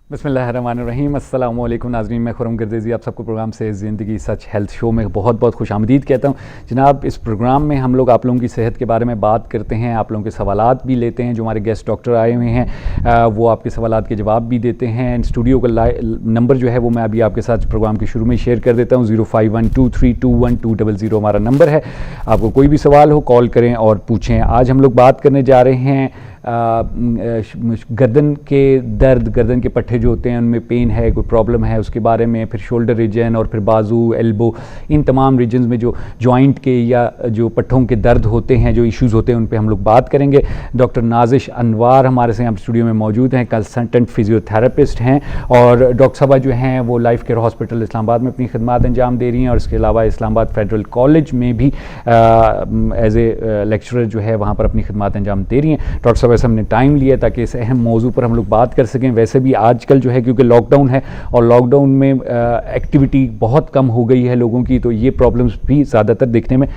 बिस्मिल्लाहिर्रहमानिर्रहीम, अस्सलामु अलैकुम नाज़रीन। मैं खुरम गर्देज़ी आप सबको प्रोग्राम से ज़िंदगी सच हेल्थ शो में बहुत बहुत खुश आमदीद कहता हूँ। जनाब, इस प्रोग्राम में हम लोग आप लोगों की सेहत के बारे में बात करते हैं, आप लोगों के सवालात भी लेते हैं। जो हमारे गेस्ट डॉक्टर आए हुए हैं वो आपके सवालात के जवाब भी देते हैं। स्टूडियो का नंबर जो है वो मैं अभी आपके साथ प्रोग्राम के शुरू में शेयर कर देता हूँ। 0512321200 हमारा नंबर है। आपको कोई भी सवाल हो कॉल करें और पूछें। आज हम लोग बात करने जा रहे हैं गर्दन के दर्द, गर्दन के पट्टे जो होते हैं उनमें पेन है, कोई प्रॉब्लम है उसके बारे में, फिर शोल्डर रीजन और फिर बाजू, एल्बो, इन तमाम रीजन्स में जो जॉइंट के या जो पट्टों के दर्द होते हैं, जो इश्यूज़ होते हैं, उन पे हम लोग बात करेंगे। डॉक्टर नाजिश अनवार हमारे से यहाँ स्टूडियो में मौजूद हैं, कंसल्टेंट फिजियोथेरेपिस्ट हैं और डॉक्टर साहबा जो हैं वो लाइफ केयर हॉस्पिटल इस्लामाबाद में अपनी खिदमत अंजाम दे रही हैं और इसके अलावा इस्लामाबाद फेडरल कॉलेज में भी एज ए लेक्चरर जो है वहाँ पर अपनी खिदमत अंजाम दे रही हैं। डॉक्टर साहब हमने टाइम लिया ताकि इस अहम मौजू पर हम लोग बात कर सकें। वैसे भी आजकल जो है क्योंकि लॉकडाउन है और लॉकडाउन में एक्टिविटी बहुत कम हो गई है लोगों की, तो ये प्रॉब्लम्स भी ज़्यादातर देखने में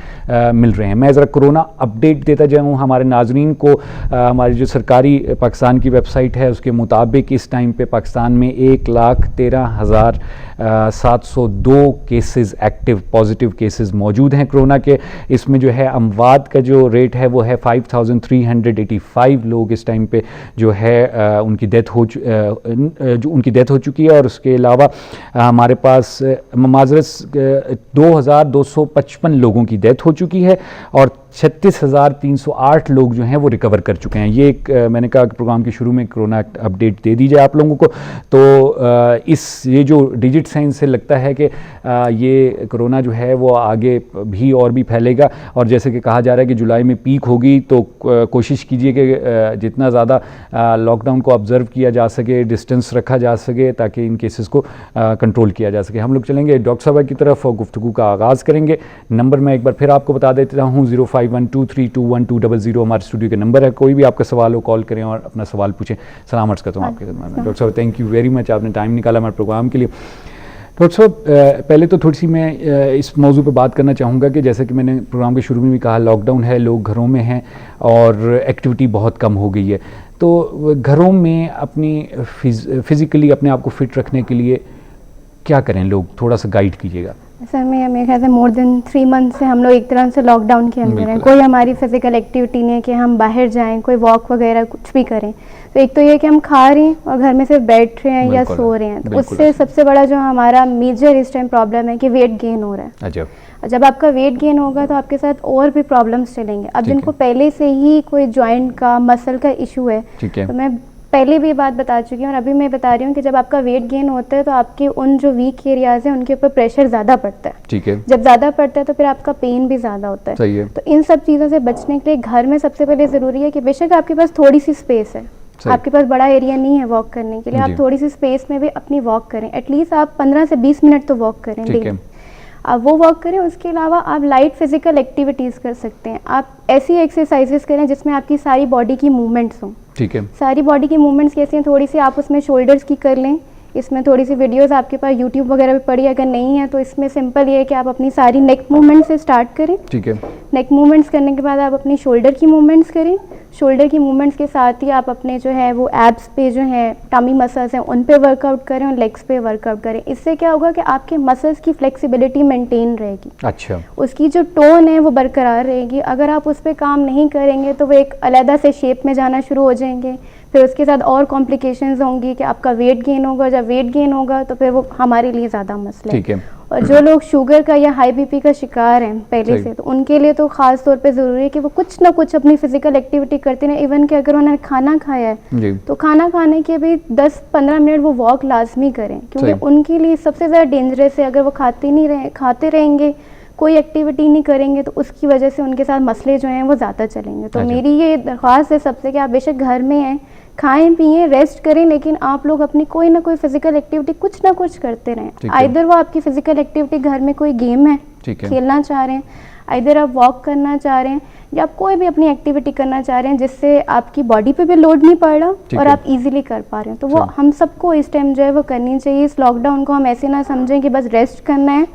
मिल रहे हैं। मैं ज़रा कोरोना अपडेट देता जाऊँ हमारे नाजरीन को। हमारी जो सरकारी पाकिस्तान की वेबसाइट है उसके मुताबिक इस टाइम पे पाकिस्तान में 1,13,702 केसेस एक्टिव पॉजिटिव केसेस मौजूद हैं कोरोना के। इसमें जो है अमवात का जो रेट है वो है 5,385 लोग इस टाइम पे जो है उनकी डेथ हो चुकी है। और उसके अलावा हमारे पास माजरत 2,255 लोगों की डेथ हो चुकी है और 36,308 लोग जो हैं वो रिकवर कर चुके हैं। ये एक मैंने कहा कि प्रोग्राम के शुरू में कोरोना अपडेट दे दी जाए आप लोगों को। तो ये जो डिजिट्स हैं इनसे लगता है कि ये कोरोना जो है वो आगे भी और भी फैलेगा और जैसे कि कहा जा रहा है कि जुलाई में पीक होगी। तो कोशिश कीजिए कि जितना ज़्यादा लॉकडाउन को ऑब्ज़र्व किया जा सके, डिस्टेंस रखा जा सके ताकि इन केसेस को कंट्रोल किया जा सके। हम लोग चलेंगे डॉक्टर साहब की तरफ और गुफ्तगू का आगाज़ करेंगे। नंबर मैं एक बार फिर आपको बता देता हूँ, 0512321200 हमारे स्टूडियो का नंबर है। कोई भी आपका सवाल हो कॉल करें और अपना सवाल पूछें। सलाम अर्ज़ करता हूँ आपके खिदमत में। डॉक्टर साहब थैंक यू वेरी मच, आपने टाइम निकाला हमारे प्रोग्राम के लिए। डॉक्टर साहब पहले तो थोड़ी सी मैं इस मौजू पे बात करना चाहूँगा कि जैसे कि मैंने प्रोग्राम के शुरू में भी कहा, लॉकडाउन है, लोग घरों में हैं और एक्टिविटी बहुत कम हो गई है। तो घरों में अपनी फिज़िकली अपने आप को फिट रखने के लिए क्या करें लोग, थोड़ा सा गाइड कीजिएगा। सर मेरे ख्याल से मोर देन 3 मंथ से हम लोग एक तरह से लॉकडाउन के अंदर हैं। कोई हमारी फिजिकल एक्टिविटी नहीं है कि हम बाहर जाएं, कोई वॉक वगैरह कुछ भी करें। तो एक तो ये कि हम खा रहे हैं और घर में सिर्फ बैठ रहे हैं या सो रहे हैं। तो उससे सबसे बड़ा जो हमारा मेजर इस टाइम प्रॉब्लम है कि वेट गेन हो रहा है। जब आपका वेट गेन होगा तो आपके साथ और भी प्रॉब्लम्स चलेंगे। अब जिनको पहले से ही कोई जॉइंट का, मसल का इशू है, तो मैं पहले भी बात बता चुकी हूँ और अभी मैं बता रही हूँ कि जब आपका वेट गेन होता है तो आपके उन जो वीक एरियाज हैं उनके ऊपर प्रेशर ज़्यादा पड़ता है। ठीक है। जब ज़्यादा पड़ता है तो फिर आपका पेन भी ज़्यादा होता है। सही है। तो इन सब चीज़ों से बचने के लिए घर में सबसे पहले ज़रूरी है कि बेशक आपके पास थोड़ी सी स्पेस है, आपके पास बड़ा एरिया नहीं है वॉक करने के लिए, आप थोड़ी सी स्पेस में भी अपनी वॉक करें। एटलीस्ट आप 15 से 20 मिनट तो वॉक करें डेली। आप वो वॉक करें। उसके अलावा आप लाइट फिजिकल एक्टिविटीज़ कर सकते हैं। आप ऐसी एक्सरसाइजेस करें जिसमें आपकी सारी बॉडी की मूवमेंट्स हों। ठीक है। सारी बॉडी की मूवमेंट्स कैसी हैं, थोड़ी सी आप उसमें शोल्डर्स की कर लें। इसमें थोड़ी सी वीडियोस आपके पास यूट्यूब वगैरह पे पड़ी, अगर नहीं है तो इसमें सिंपल ये है कि आप अपनी सारी नेक मूवमेंट से स्टार्ट करें। ठीक है। नेक मूवमेंट्स करने के बाद आप अपनी शोल्डर की मूवमेंट्स करें। शोल्डर की मूवमेंट्स के साथ ही आप अपने जो है वो एब्स पे जो है टमी मसल्स हैं उन पे वर्कआउट करें और लेग्स पे वर्कआउट करें। इससे क्या होगा कि आपके मसल्स की फ्लेक्सिबिलिटी मेंटेन रहेगी। अच्छा। उसकी जो टोन है वो बरकरार रहेगी। अगर आप उस पर काम नहीं करेंगे तो वो एक अलग से शेप में जाना शुरू हो जाएंगे। फिर उसके साथ और कॉम्प्लिकेशंस होंगी कि आपका वेट गेन होगा। जब वेट गेन होगा तो फिर वो हमारे लिए ज़्यादा मसला है। और जो लोग शुगर का या हाई बीपी का शिकार हैं पहले से, तो उनके लिए तो ख़ास तौर पे ज़रूरी है कि वो कुछ ना कुछ अपनी फिजिकल एक्टिविटी करते रहें। इवन कि अगर उन्होंने खाना खाया है तो खाना खाने के भी 10-15 मिनट वो वॉक लाजमी करें, क्योंकि उनके लिए सबसे ज़्यादा डेंजरस है। अगर वो खाते रहेंगे, कोई एक्टिविटी नहीं करेंगे तो उसकी वजह से उनके साथ मसले जो हैं वो ज़्यादा चलेंगे। तो मेरी ये दरख्वास्त है सबसे कि आप बेशक घर में हैं, खाएं पिएं, रेस्ट करें, लेकिन आप लोग अपनी कोई ना कोई फिजिकल एक्टिविटी कुछ ना कुछ करते रहें। आइदर वो आपकी फिजिकल एक्टिविटी घर में कोई गेम है, खेलना चाह रहे हैं, आइदर आप वॉक करना चाह रहे हैं या आप कोई भी अपनी एक्टिविटी करना चाह रहे हैं जिससे आपकी बॉडी पे भी लोड नहीं पड़ रहा और आप इजीली कर पा रहे हैं, तो वो हम सबको इस टाइम जो है वो करनी चाहिए। इस लॉकडाउन को हम ऐसे ना समझें कि बस रेस्ट करना है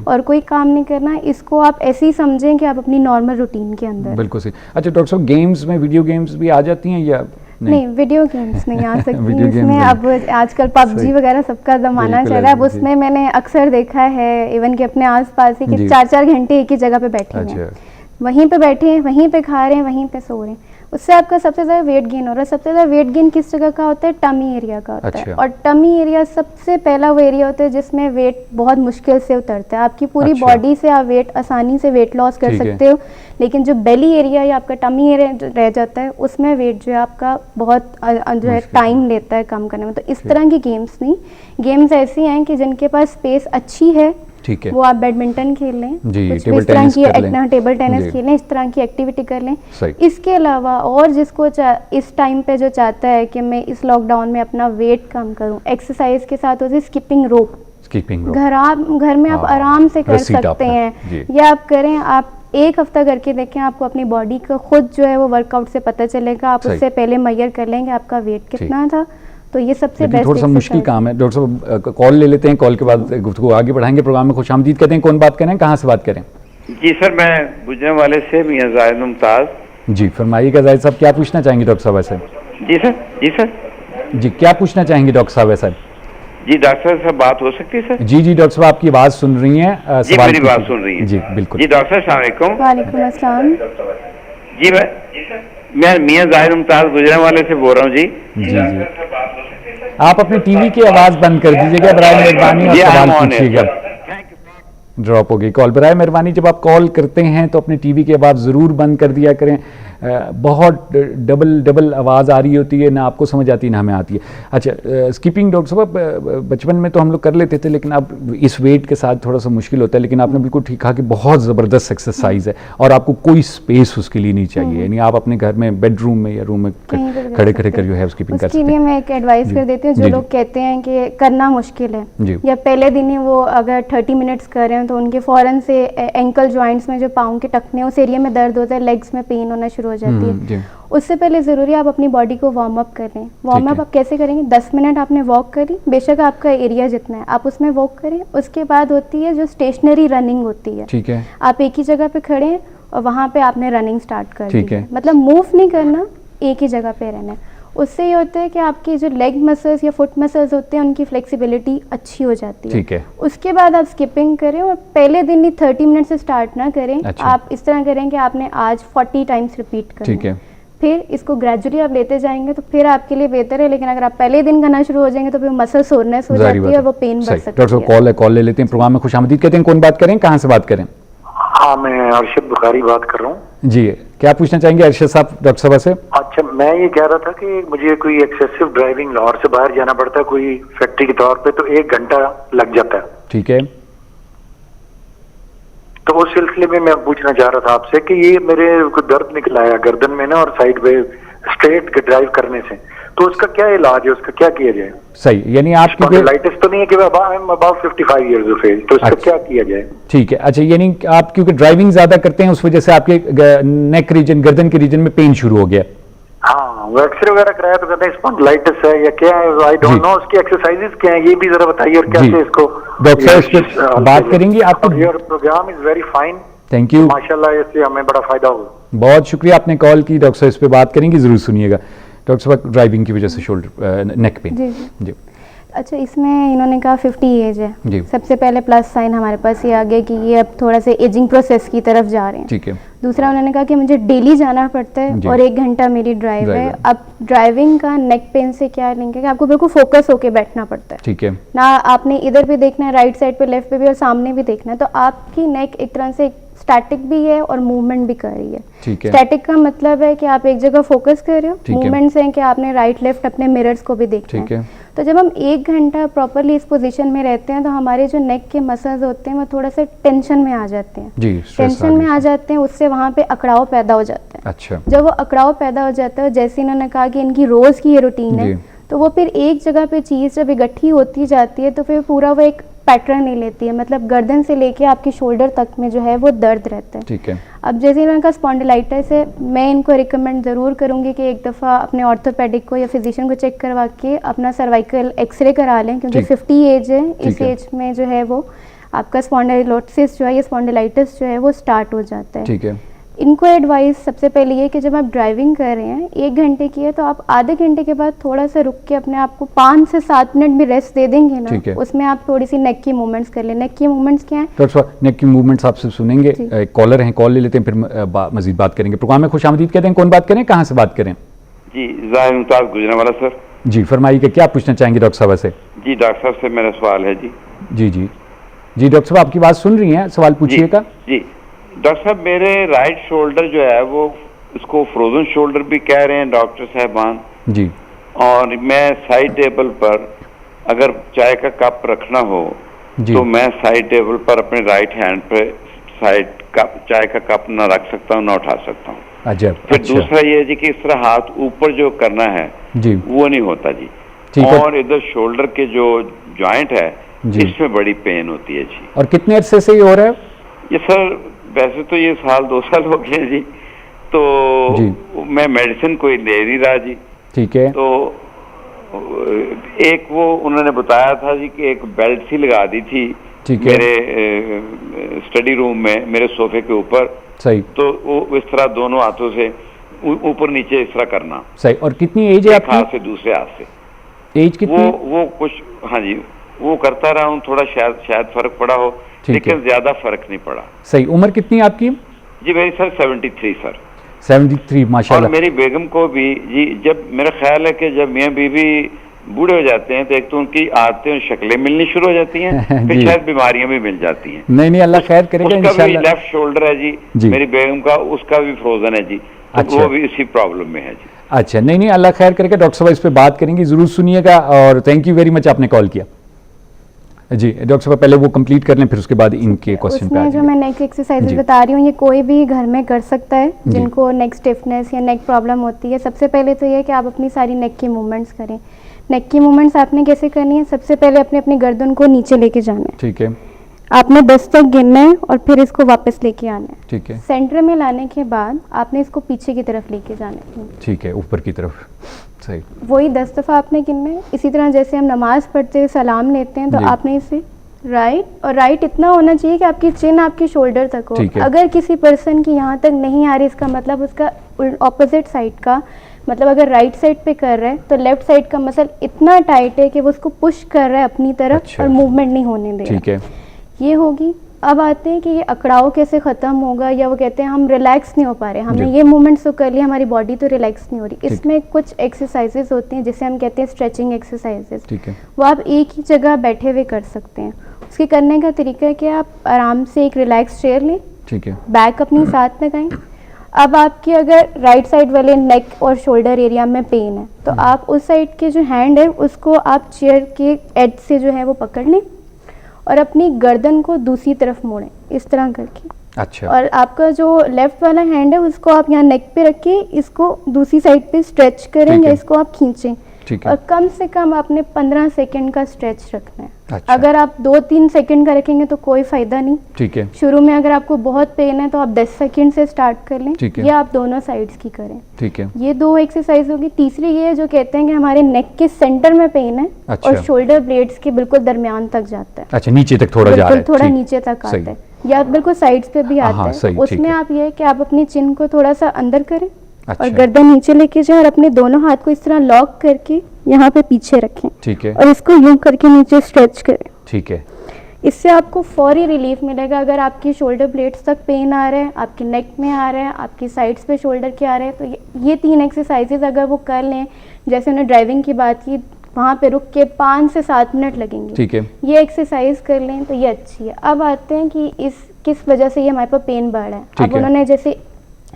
और कोई काम नहीं करना है। इसको आप ऐसे ही समझें कि आप अपनी नॉर्मल रूटीन के अंदर। बिल्कुल सही। अच्छा डॉक्टर साहब, गेम्स में वीडियो गेम्स भी आ जाती हैं या नहीं, वीडियो गेम्स नहीं आ सकती वीडियो गेम्स इसमें। नहीं। अब आजकल सही। पबजी वगैरह सबका ज़माना बिल्कुल चल रहा है, अब ऐसे, जी। उसमें मैंने अक्सर देखा है इवन कि अपने आसपास ही कि जी। 4-4 घंटे एक ही जगह पे बैठे हुए हैं, अच्छा। वहीं पे बैठे हैं, वहीं पे खा रहे हैं, वहीं पे सो रहे हैं। उससे आपका सबसे ज़्यादा वेट गेन हो रहा है। सबसे ज़्यादा वेट गेन किस जगह का होता है? टमी एरिया का होता है। अच्छा। और टमी एरिया सबसे पहला वो एरिया होता है जिसमें वेट बहुत मुश्किल से उतरता है। आपकी पूरी अच्छा। बॉडी से आप वेट आसानी से वेट लॉस कर ठीक है। सकते हो, लेकिन जो बेली एरिया या आपका टमी एरिया जो रह जाता है उसमें वेट जो है आपका बहुत जो है मुश्किल टाइम लेता है कम करने में। तो इस तरह की गेम्स नहीं, गेम्स ऐसी हैं कि जिनके पास स्पेस अच्छी है, ठीक है। वो आप बैडमिंटन खेल लें, जी, कुछ भी टेबल इस तरह टेनिस की कर लें। टेबल टेनिस जी। खेलें, इस तरह की एक्टिविटी कर लें। सही। इसके अलावा और जिसको इस टाइम पे जो चाहता है कि मैं इस लॉकडाउन में अपना वेट कम करूं, एक्सरसाइज के साथ होती है स्किपिंग रोप। स्कीपिंग रोप। घर में आप हाँ, आराम से कर रस्सी सकते टापना। हैं, जी। या आप करें। आप 1 हफ्ता करके देखें, आपको अपनी बॉडी को खुद जो है वो वर्कआउट से पता चलेगा। आप सही। उससे पहले मेजर कर लेंगे आपका वेट कितना था। तो ये सबसे लेकिन बेस्ट थोड़ा सा मुश्किल काम है। डॉक्टर साहब कॉल ले लेते हैं, कॉल के बाद गुफ्तगू आगे बढ़ाएंगे। प्रोग्राम में खुशामदीद कहते हैं। कौन बात करें, कहाँ से बात करें? जी सर, मैं गुजरने वाले से मियां जाहिद मुमताज। जी फरमाइएगा जाहिद साहब, क्या पूछना चाहेंगे डॉक्टर साहब ऐसे? जी सर। जी सर। जी क्या पूछना चाहेंगे डॉक्टर साहब ऐसे? जी डॉक्टर साहब बात हो सकती है सर? जी जी डॉक्टर साहब आपकी आवाज़ सुन रही हैं। जी सवाल मेरी बात कीजिए। सुन रही है? जी बिल्कुल। जी डॉक्टर साहब अस्सलाम वालेकुम। वालेकुम अस्सलाम। जी मैं मियां जाहिद मुमताज गुजरने वाले से बोल रहा हूँ जी। जी जी आप अपने टीवी की आवाज़ बंद कर दीजिएगा बराए मेहरबानी, और जी, सवाल I'm on it, पूछिएगा। sir। ड्रॉप हो गई कॉल। बराए मेहरबानी जब आप कॉल करते हैं तो अपनी टीवी की आवाज़ ज़रूर बंद कर दिया करें। बहुत डबल आवाज़ आ रही होती है, ना आपको समझ आती है ना हमें आती है। अच्छा स्किपिंग डॉक्टर साहब बचपन में तो हम लोग कर लेते थे, लेकिन अब इस वेट के साथ थोड़ा सा मुश्किल होता है। लेकिन आपने बिल्कुल ठीक कहा कि बहुत ज़बरदस्त एक्सरसाइज है और आपको कोई स्पेस उसके लिए नहीं चाहिए। यानी आप अपने घर में बेडरूम में या रूम में कहीं पर भी कर खड़े सकते खड़े कर हैं। जो है स्किपिंग कर उसके सकते लिए हैं। मैं एक एडवाइस जी। कर देती हूँ। जो जी, जी। लोग कहते हैं कि करना मुश्किल है, जी। या पहले दिन ही वो अगर 30 मिनट्स कर रहे हैं तो उनके फ़ौरन से एंकल जॉइंट्स में जो पाँव के टखने उस एरिया में दर्द होता है, लेग्स में पेन होना शुरू हो जाती है। जी। उससे पहले ज़रूरी है आप अपनी बॉडी को वार्म अप कर लें। वार्म ठीक अप है। आप कैसे करेंगे? 10 मिनट आपने वॉक करी, बेशक आपका एरिया जितना है आप उसमें वॉक करें। उसके बाद होती है जो स्टेशनरी रनिंग होती है। ठीक है। आप एक ही जगह पे खड़े हैं और वहाँ पे आपने रनिंग स्टार्ट कर दी ठीक है। मतलब मूव नहीं करना, एक ही जगह पे रहना है। उससे ये होता है कि आपकी जो लेग मसल्स या फुट मसल्स होते हैं उनकी फ्लेक्सिबिलिटी अच्छी हो जाती है। ठीक है। उसके बाद आप स्किपिंग करें, और पहले दिन ही 30 मिनट से स्टार्ट ना करें। अच्छा। आप इस तरह करें कि आपने आज 40 टाइम्स रिपीट करना ठीक है। फिर इसको ग्रेजुअली आप लेते जाएंगे तो फिर आपके लिए बेहतर है। लेकिन अगर आप पहले दिन करना शुरू हो जाएंगे तो फिर मसल सोरनेस हो जाहिर जाती बात है और वो पेन बढ़ सही। सकती डॉक्टर साहब है। कॉल है, कॉल ले लेते हैं। प्रोग्राम में खुशामदीद कहते हैं। कौन बात करें, कहाँ से बात करें? हाँ, मैं अरशद बुखारी बात कर रहा हूँ। जी क्या पूछना चाहेंगे अरशद साहब डॉक्टर साहब से? अच्छा, मैं ये कह रहा था कि मुझे कोई एक्सेसिव ड्राइविंग, लाहौर से बाहर जाना पड़ता है कोई फैक्ट्री के तौर पे, तो 1 घंटा लग जाता है। ठीक है। तो उस सिलसिले में मैं पूछना चाह रहा था आपसे कि ये मेरे को दर्द निकला है गर्दन में ना, और साइड पे स्ट्रेट ड्राइव करने से, तो उसका क्या इलाज है, उसका क्या किया जाए? सही, यानी आप क्योंकि स्पॉन्डिलाइटिस तो नहीं है कि अबाउट 55 इयर्स ऑफ एज, तो इसका अच्छा। क्या किया जाए? ठीक है। अच्छा यानी आप क्योंकि ड्राइविंग ज्यादा करते हैं उस वजह से आपके नेक रीजन, गर्दन के रीजन में पेन शुरू हो गया। हाँ, वो एक्सरे वगैरह कराया तो कहते हैं स्पॉन्डिलाइटिस है या क्या है, आई जी। Don't know. उसकी एक्सरसाइजेस क्या है ये भी जरा बताइए, और जी। कैसे इसको डॉक्टर साहब इस पे बात करेंगे आपको। Your programme is very fine, thank you, माशाल्लाह, इससे हमें बड़ा फायदा होगा। बहुत शुक्रिया आपने कॉल की। डॉक्टर साहब इस पे बात करेंगे, जरूर सुनिएगा। डॉक्टर साहब ड्राइविंग की वजह से शोल्डर नेक पेन। जी जी। जी अच्छा, इसमें इन्होंने कहा 50 एज है। जी। सबसे पहले प्लस साइन हमारे पास ये आ गया कि ये अब थोड़ा सा एजिंग प्रोसेस की तरफ जा रहे हैं। ठीक है। दूसरा उन्होंने कहा कि मुझे डेली जाना पड़ता जी। है और 1 घंटा मेरी ड्राइव ड्राइव है। है। अब ड्राइविंग का नेक पेन से क्या लिंक है कि आपको बिल्कुल फोकस होके बैठना पड़ता है ठीक है। ना, आपने इधर भी देखना है, राइट साइड पे, लेफ्ट पे भी, और सामने भी देखना है। तो आपकी नेक एक तरह से स्टैटिक भी है और मूवमेंट भी कर रही है। ठीक है। स्टैटिक का मतलब है कि आप एक जगह फोकस कर रहे हो, ठीक है। मूवमेंट से है कि आपने राइट लेफ्ट अपने मिरर्स को भी देखना ठीक है। तो जब हम 1 घंटा प्रॉपरली इस पोजीशन में रहते हैं तो हमारे जो नेक के मसल्स होते हैं वो थोड़ा सा टेंशन में आ जाते हैं। जी टेंशन में आ जाते हैं, उससे वहाँ पे अकड़ाव पैदा हो जाता है। अच्छा। जब वो अकड़ाव पैदा हो जाता है, जैसे इन्होंने कहा कि इनकी रोज़ की ये रूटीन है, जी। तो वो फिर एक जगह पे चीज़ जब इकट्ठी होती जाती है तो फिर पूरा वो एक पैटर्न नहीं लेती है। मतलब गर्दन से लेके आपकी शोल्डर तक में जो है वो दर्द रहता है। ठीक है। अब जैसे इन्होंने कहा स्पॉन्डिलाइटिस है, मैं इनको रिकमेंड ज़रूर करूँगी कि एक दफ़ा अपने ऑर्थोपेडिक को या फिजिशियन को चेक करवा के अपना सर्वाइकल एक्सरे करा लें, क्योंकि ठीक। 50 एज है। इस ठीक है। एज में जो है वो आपका स्पॉन्डिलोसिस जो है, ये स्पॉन्डिलाइटिस जो है वो स्टार्ट हो जाता है। ठीक है। इनको एडवाइस सबसे पहले ये कि जब आप ड्राइविंग कर रहे हैं 1 घंटे की है तो आप आधे घंटे के बाद थोड़ा सा रुक के अपने आप को 5 से 7 मिनट भी रेस्ट दे देंगे ठीक है। ना, उसमें आप थोड़ी सी नेक की मूवमेंट्स कर ले। नेक की मूवमेंट्स क्या है? डॉक्टर साहब नेक की मूवमेंट्स आपसे सुनेंगे, जी। एक कॉलर हैं, कॉल ले लेते हैं, फिर मजीद बात करेंगे। प्रोग्राम में खुश आमदीद कहते हैं, कौन बात करें, कहाँ से बात करें? जी जाहिर मुमताज गुजरांवाला सर। जी फरमाइए, क्या पूछना चाहेंगे डॉक्टर साहब से? जी डॉक्टर साहब से मेरा सवाल है जी। जी जी जी डॉक्टर साहब आपकी बात सुन रही हैं, सवाल पूछिएगा। जी डॉक्टर साहब, मेरे राइट शोल्डर जो है वो उसको फ्रोजन शोल्डर भी कह रहे हैं डॉक्टर साहबान, जी और मैं साइड टेबल पर अगर चाय का कप रखना हो जी तो मैं साइड टेबल पर अपने राइट हैंड पे साइड कप चाय का कप ना रख सकता हूँ ना उठा सकता हूँ। अजब। फिर अच्छा दूसरा ये है जी कि इस तरह हाथ ऊपर जो करना है जी वो नहीं होता जी। ठीक है। और इधर शोल्डर के जो जॉइंट है जी। इसमें बड़ी पेन होती है जी। और कितने अरसे से ये हो रहा है? ये सर वैसे तो ये 1-2 साल हो गए जी, तो जी। मैं मेडिसिन कोई ले नहीं रहा जी। ठीक है। तो एक वो उन्होंने बताया था जी कि एक बेल्ट सी लगा दी थी ठीक है। मेरे स्टडी रूम में मेरे सोफे के ऊपर, सही तो वो इस तरह दोनों हाथों से ऊपर नीचे इस तरह करना, सही। और कितनी एज है एक हाथ आपकी? से दूसरे हाथ से। एज कितनी? वो कुछ, हाँ जी, वो करता रहा हूँ, थोड़ा शायद फर्क पड़ा हो, ठीक लेकिन है। ज्यादा फर्क नहीं पड़ा सही। उम्र कितनी है आपकी? जी मेरी सर 73 सर। 73 और माशाल्लाह। मेरी बेगम को भी जी, जब मेरा ख्याल है कि जब मियाँ बीवी बूढ़े हो जाते हैं तो एक तो उनकी आदतें और शक्लें मिलनी शुरू हो जाती हैं, फिर जी। शायद बीमारियां भी मिल जाती हैं। नहीं नहीं, अल्लाह खैर करेगा उसका भी इंशाल्लाह। लेफ्ट शोल्डर है जी, जी। मेरी बेगम का, उसका भी फ्रोजन है जी, तो अच्छा। वो भी इसी प्रॉब्लम में है जी। अच्छा, नहीं नहीं, अल्लाह खैर करेगा। डॉक्टर साहब इस पे बात करेंगे, जरूर सुनिएगा। और थैंक यू वेरी मच, आपने कॉल किया। जी डॉक्टर साहब पहले वो कंप्लीट कर लें, फिर उसके बाद इनके क्वेश्चन पे उसमें जो मैं नेक एक्सरसाइजेज जी। बता रही हूँ ये कोई भी घर में कर सकता है जी। जिनको नेक स्टिफनेस या नेक प्रॉब्लम होती है। सबसे पहले तो ये है कि आप अपनी सारी नेक की मूवमेंट्स करें। नेक की मूवमेंट्स आपने कैसे करनी है? सबसे पहले अपनी गर्दन को नीचे लेके जाना है, ठीक है। आपने 10 तक गिनना है और फिर इसको वापस लेके आना है। ठीक है। सेंटर में लाने के बाद आपने इसको पीछे की तरफ लेके जाना है, ठीक है, ऊपर की तरफ। सही। वही 10 दफ़ा आपने गिनना है। इसी तरह जैसे हम नमाज पढ़ते हैं, सलाम लेते हैं, तो जी। आपने इसे राइट इतना होना चाहिए कि आपकी चिन आपकी शोल्डर तक हो। ठीक है। अगर किसी पर्सन की यहाँ तक नहीं आ रही, इसका मतलब उसका ऑपोजिट साइड का, मतलब अगर राइट साइड पे कर रहा है तो लेफ्ट साइड का मसल इतना टाइट है कि वो उसको पुश कर रहा है अपनी तरफ। अच्छा। और मूवमेंट नहीं होने दे ठीक रहा। है। ये होगी। अब आते हैं कि ये अकड़ाव कैसे ख़त्म होगा, या वो कहते हैं हम रिलैक्स नहीं हो पा रहे, हमने जी। ये मूवमेंट्स तो कर लिया, हमारी बॉडी तो रिलैक्स नहीं हो रही। ठीक। इसमें कुछ एक्सरसाइजेज होती हैं जिसे हम कहते हैं स्ट्रेचिंग एक्सरसाइजेज। ठीक है। वो आप एक ही जगह बैठे हुए कर सकते हैं। उसके करने का तरीका है कि आप आराम से एक रिलैक्स चेयर लें, ठीक है। बैक अपनी साथ लगाएं। अब आपकी अगर राइट साइड वाले नेक और शोल्डर एरिया में पेन है तो आप उस साइड के जो हैंड है उसको आप चेयर के एज से जो है वो पकड़ लें और अपनी गर्दन को दूसरी तरफ मोड़ें, इस तरह करके। अच्छा। और आपका जो लेफ्ट वाला हैंड है उसको आप यहाँ नेक पे रख के इसको दूसरी साइड पे स्ट्रेच करें ठीक या है। इसको आप खींचें। ठीक है। और कम से कम आपने 15 सेकंड का स्ट्रेच रखना है। अच्छा। अगर आप 2-3 सेकंड का रखेंगे तो कोई फायदा नहीं। ठीक है। शुरू में अगर आपको बहुत पेन है तो आप 10 सेकंड से स्टार्ट कर लें, ठीक है। या आप दोनों साइड्स की करें। ठीक है। ये 2 एक्सरसाइज होगी। तीसरी ये है जो कहते हैं कि हमारे नेक के सेंटर में पेन है अच्छा। और शोल्डर ब्लेड्स के बिल्कुल दरमियान तक जाता है, अच्छा, नीचे तक थोड़ा जा रहा बिल्कुल है। थोड़ा ठीक। नीचे तक सही। आता है, या बिल्कुल साइड्स पे भी आता हाँ, है। सही, तो ठीक उसमें है। आप ये है कि आप अपनी चिन को थोड़ा सा अंदर करें अच्छा। और गर्दन नीचे लेके जाएं और अपने दोनों हाथ को इस तरह लॉक करके यहाँ पे पीछे रखें ठीक है। और इसको यूं करके नीचे स्ट्रेच करें। ठीक है। इससे आपको फौरी रिलीफ मिलेगा। अगर आपकी शोल्डर ब्लेड्स तक पेन आ रहा है, आपके नेक में आ रहा है, आपकी साइड्स पे शोल्डर के आ रहे हैं, तो ये 3 एक्सरसाइजेज अगर वो कर लें, जैसे उन्होंने ड्राइविंग की बात की, वहाँ पे रुक के 5 से 7 मिनट लगेंगे, ठीक है। ये एक्सरसाइज कर लें तो ये अच्छी है। अब आते हैं कि इस किस वजह से ये हमारे पास पेन बढ़ रहा है। ठीक अब है। उन्होंने जैसे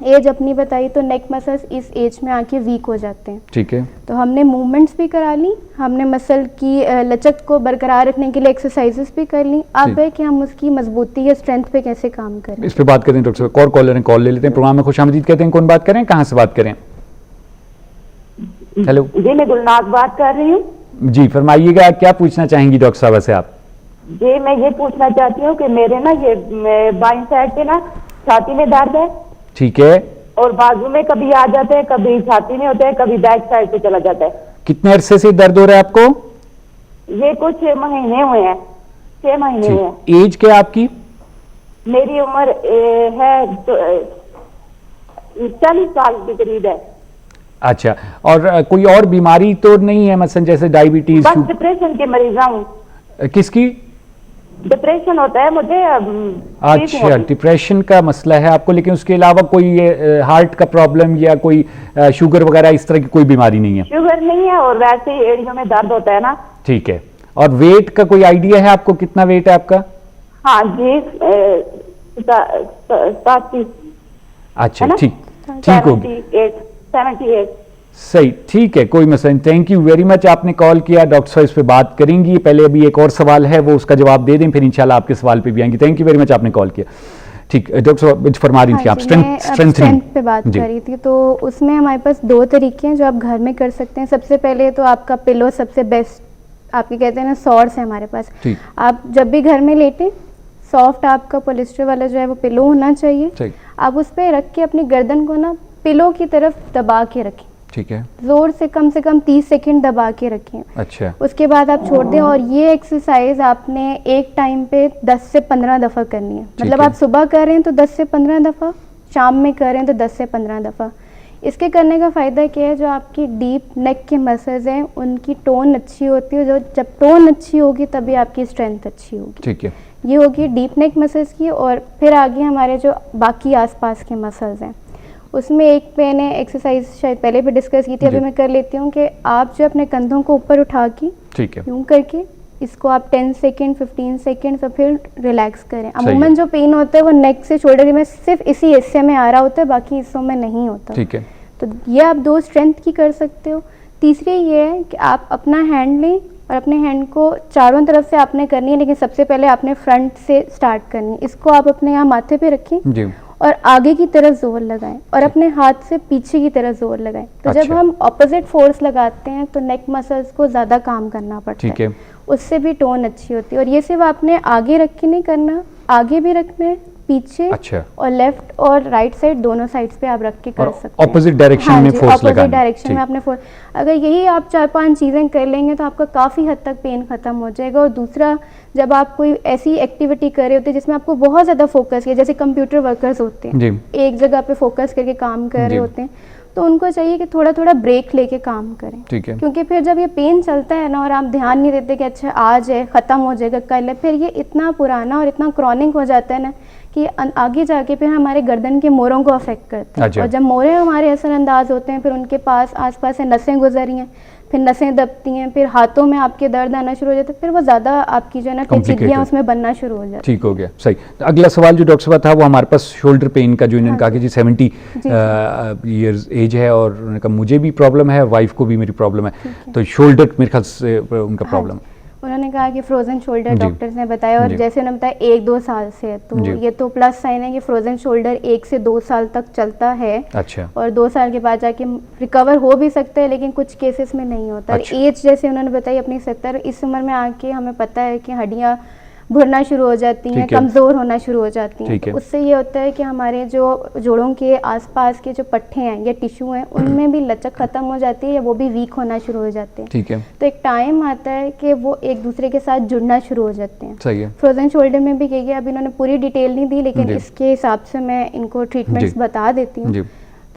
एज अपनी बताई तो नेक मसल्स इस एज में आके वीक हो जाते हैं। ठीक है। तो हमने मूवमेंट्स भी करा ली, हमने मसल की लचक को बरकरार रखने के लिए एक्सरसाइजेस भी कर ली। अब ठीक। है कि हम उसकी मजबूती या स्ट्रेंथ पे कैसे काम करें। इस पे बात करें डॉक्टर साहब। और कॉलर हैं, कॉल ले लेते हैं। प्रोग्राम में खुशामदीद कहते हैं, कौन बात करें, कहाँ से बात करें? हेलो जी, मैं गुलनाज बात कर रही हूँ। जी, फरमाइएगा, क्या पूछना चाहेंगी डॉक्टर साहब से आप? जी, मैं ये पूछना चाहती हूँ कि मेरे ना ये बाईं साइड पे ना छाती में दर्द है ठीक है। और बाजू में कभी आ जाता है, कभी छाती में होता है, कभी बैक साइड पे चला जाता है। कितने अरसे से दर्द हो रहा है आपको? ये कुछ महीने हुए हैं, 6 महीने हुए हैं। ठीक। एज क्या है आपकी? मेरी उम्र है 40 साल के करीब है। अच्छा, और कोई और बीमारी तो नहीं है, मसलन जैसे डायबिटीज? बस डिप्रेशन के मरीज हूँ। किसकी? डिप्रेशन होता है मुझे। अच्छा, डिप्रेशन का मसला है आपको, लेकिन उसके अलावा कोई हार्ट का प्रॉब्लम या कोई शुगर वगैरह इस तरह की कोई बीमारी नहीं है? शुगर नहीं है, और वैसे ही एड़ियों में दर्द होता है ना। ठीक है। और वेट का कोई आइडिया है आपको, कितना वेट है आपका? हाँ जी, 87। अच्छा, ठीक ठीक होगी। 78। सही, ठीक है, कोई मसला नहीं। थैंक यू वेरी मच, आपने कॉल किया। डॉक्टर साहब इस पे बात करेंगी। पहले अभी एक और सवाल है, वो उसका जवाब दे दें, फिर इंशाल्लाह आपके सवाल पे भी आएंगे। थैंक यू वेरी मच, आपने कॉल किया। ठीक, डॉक्टर साहब फरमा रही थी आप स्ट्रेंथ पे बात कर रही थी। तो उसमें हमारे पास 2 तरीके हैं जो आप घर में कर सकते हैं। सबसे पहले तो आपका पिलो सबसे बेस्ट, आपके कहते हैं ना सॉर्स है हमारे पास। आप जब भी घर में लेटें, सॉफ्ट आपका पॉलिस्टर वाला जो है वो पिलो होना चाहिए। आप उस पर रख के अपनी गर्दन को ना पिलो की तरफ दबा के रखें। ठीक है। जोर से कम 30 सेकंड दबा के रखें। अच्छा। उसके बाद आप छोड़ दें, और ये एक्सरसाइज आपने एक टाइम पे 10 से 15 दफ़ा करनी है। मतलब आप सुबह कर रहे हैं तो 10 से 15 दफ़ा, शाम में कर रहे हैं तो 10 से 15 दफ़ा। इसके करने का फ़ायदा क्या है, जो आपकी डीप नेक के मसल्स हैं उनकी टोन अच्छी होती है। जो जब टोन अच्छी होगी तभी आपकी स्ट्रेंथ अच्छी होगी। ठीक है। ये होगी डीप नेक मसल्स की। और फिर आगे हमारे जो बाकी आसपास के मसल्स हैं, उसमें एक मैंने एक्सरसाइज शायद पहले भी डिस्कस की थी, अभी मैं कर लेती हूँ कि आप जो अपने कंधों को ऊपर उठा के, ठीक है, यूँ करके इसको आप 10 सेकेंड 15 सेकेंड तो फिर रिलैक्स करें। अमूमन जो पेन होता है वो नेक से शोल्डर में सिर्फ इसी हिस्से में आ रहा होता है, बाकी हिस्सों में नहीं होता। ठीक है। तो ये आप 2 स्ट्रेंथ की कर सकते हो। तीसरी ये है कि आप अपना हैंड लें और अपने हैंड को चारों तरफ से आपने करनी है, लेकिन सबसे पहले आपने फ्रंट से स्टार्ट करनी है। इसको आप अपने यहाँ माथे पे रखें जी, और आगे की तरफ जोर लगाएं और अपने हाथ से पीछे की तरफ जोर लगाएं। तो जब हम ऑपोजिट फोर्स लगाते हैं तो नेक मसल्स को ज़्यादा काम करना पड़ता है, उससे भी टोन अच्छी होती है। और ये सिर्फ आपने आगे रख के नहीं करना, आगे भी रखना है, पीछे और लेफ्ट और राइट साइड दोनों साइड्स पे आप रख के कर सकते हैं। ऑपोजिट डायरेक्शन में फोर्स लगाना। ऑपोजिट डायरेक्शन में आपने फोर्स, अगर यही आप 4-5 चीज़ें कर लेंगे तो आपका काफ़ी हद तक पेन खत्म हो जाएगा। और दूसरा, जब आप कोई ऐसी एक्टिविटी कर रहे होते हैं जिसमें आपको बहुत ज़्यादा फोकस है, जैसे कंप्यूटर वर्कर्स होते हैं, एक जगह पे फोकस करके काम कर रहे होते हैं, तो उनको चाहिए कि थोड़ा थोड़ा ब्रेक लेके काम करें। ठीक है। क्योंकि फिर जब ये पेन चलता है ना और आप ध्यान नहीं देते कि अच्छा आज है, ख़त्म हो जाएगा कल है, फिर ये इतना पुराना और इतना क्रॉनिक हो जाता है ना कि आगे जाके फिर हमारे गर्दन के मोरों को अफेक्ट करते हैं। और जब मोरे हमारे असरअंदाज होते हैं, फिर उनके पास आसपास से नसें गुजरी हैं, फिर नसें दबती हैं, फिर हाथों में आपके दर्द आना शुरू हो जाता है, फिर वो ज़्यादा आपकी जो है ना पेचीदगियाँ उसमें बनना शुरू हो जाती है। ठीक हो गया, सही। अगला सवाल जो डॉक्टर साहब था वो हमारे पास शोल्डर पेन का, जो इन्होंने कहा कि जी 70 ईयर्स एज है और उन्होंने कहा मुझे भी प्रॉब्लम है, वाइफ को भी मेरी प्रॉब्लम है, तो शोल्डर मेरे ख्याल से उनका प्रॉब्लम। उन्होंने कहा कि फ्रोजन शोल्डर डॉक्टर्स ने बताया, और जैसे उन्होंने बताया 1-2 साल से है, तो ये तो प्लस साइन है कि फ्रोजन शोल्डर 1 से 2 साल तक चलता है। अच्छा। और 2 साल के बाद जाके रिकवर हो भी सकता है, लेकिन कुछ केसेस में नहीं होता। अच्छा। एज जैसे उन्होंने बताई अपनी 70, इस उम्र में आके हमें पता है कि हड्डियाँ भुरना शुरू हो जाती हैं, कमज़ोर होना शुरू हो जाती हैं। तो उससे ये होता है कि हमारे जो जोड़ों के आसपास के जो पट्टे हैं या टिश्यू हैं उनमें भी लचक ख़त्म हो जाती है या वो भी वीक होना शुरू हो जाते हैं। ठीक है। तो एक टाइम आता है कि वो एक दूसरे के साथ जुड़ना शुरू हो जाते हैं। सही है। फ्रोजन शोल्डर में भी यही है, अभी इन्होंने पूरी डिटेल नहीं दी, लेकिन इसके हिसाब से मैं इनको ट्रीटमेंट्स बता देती हूँ।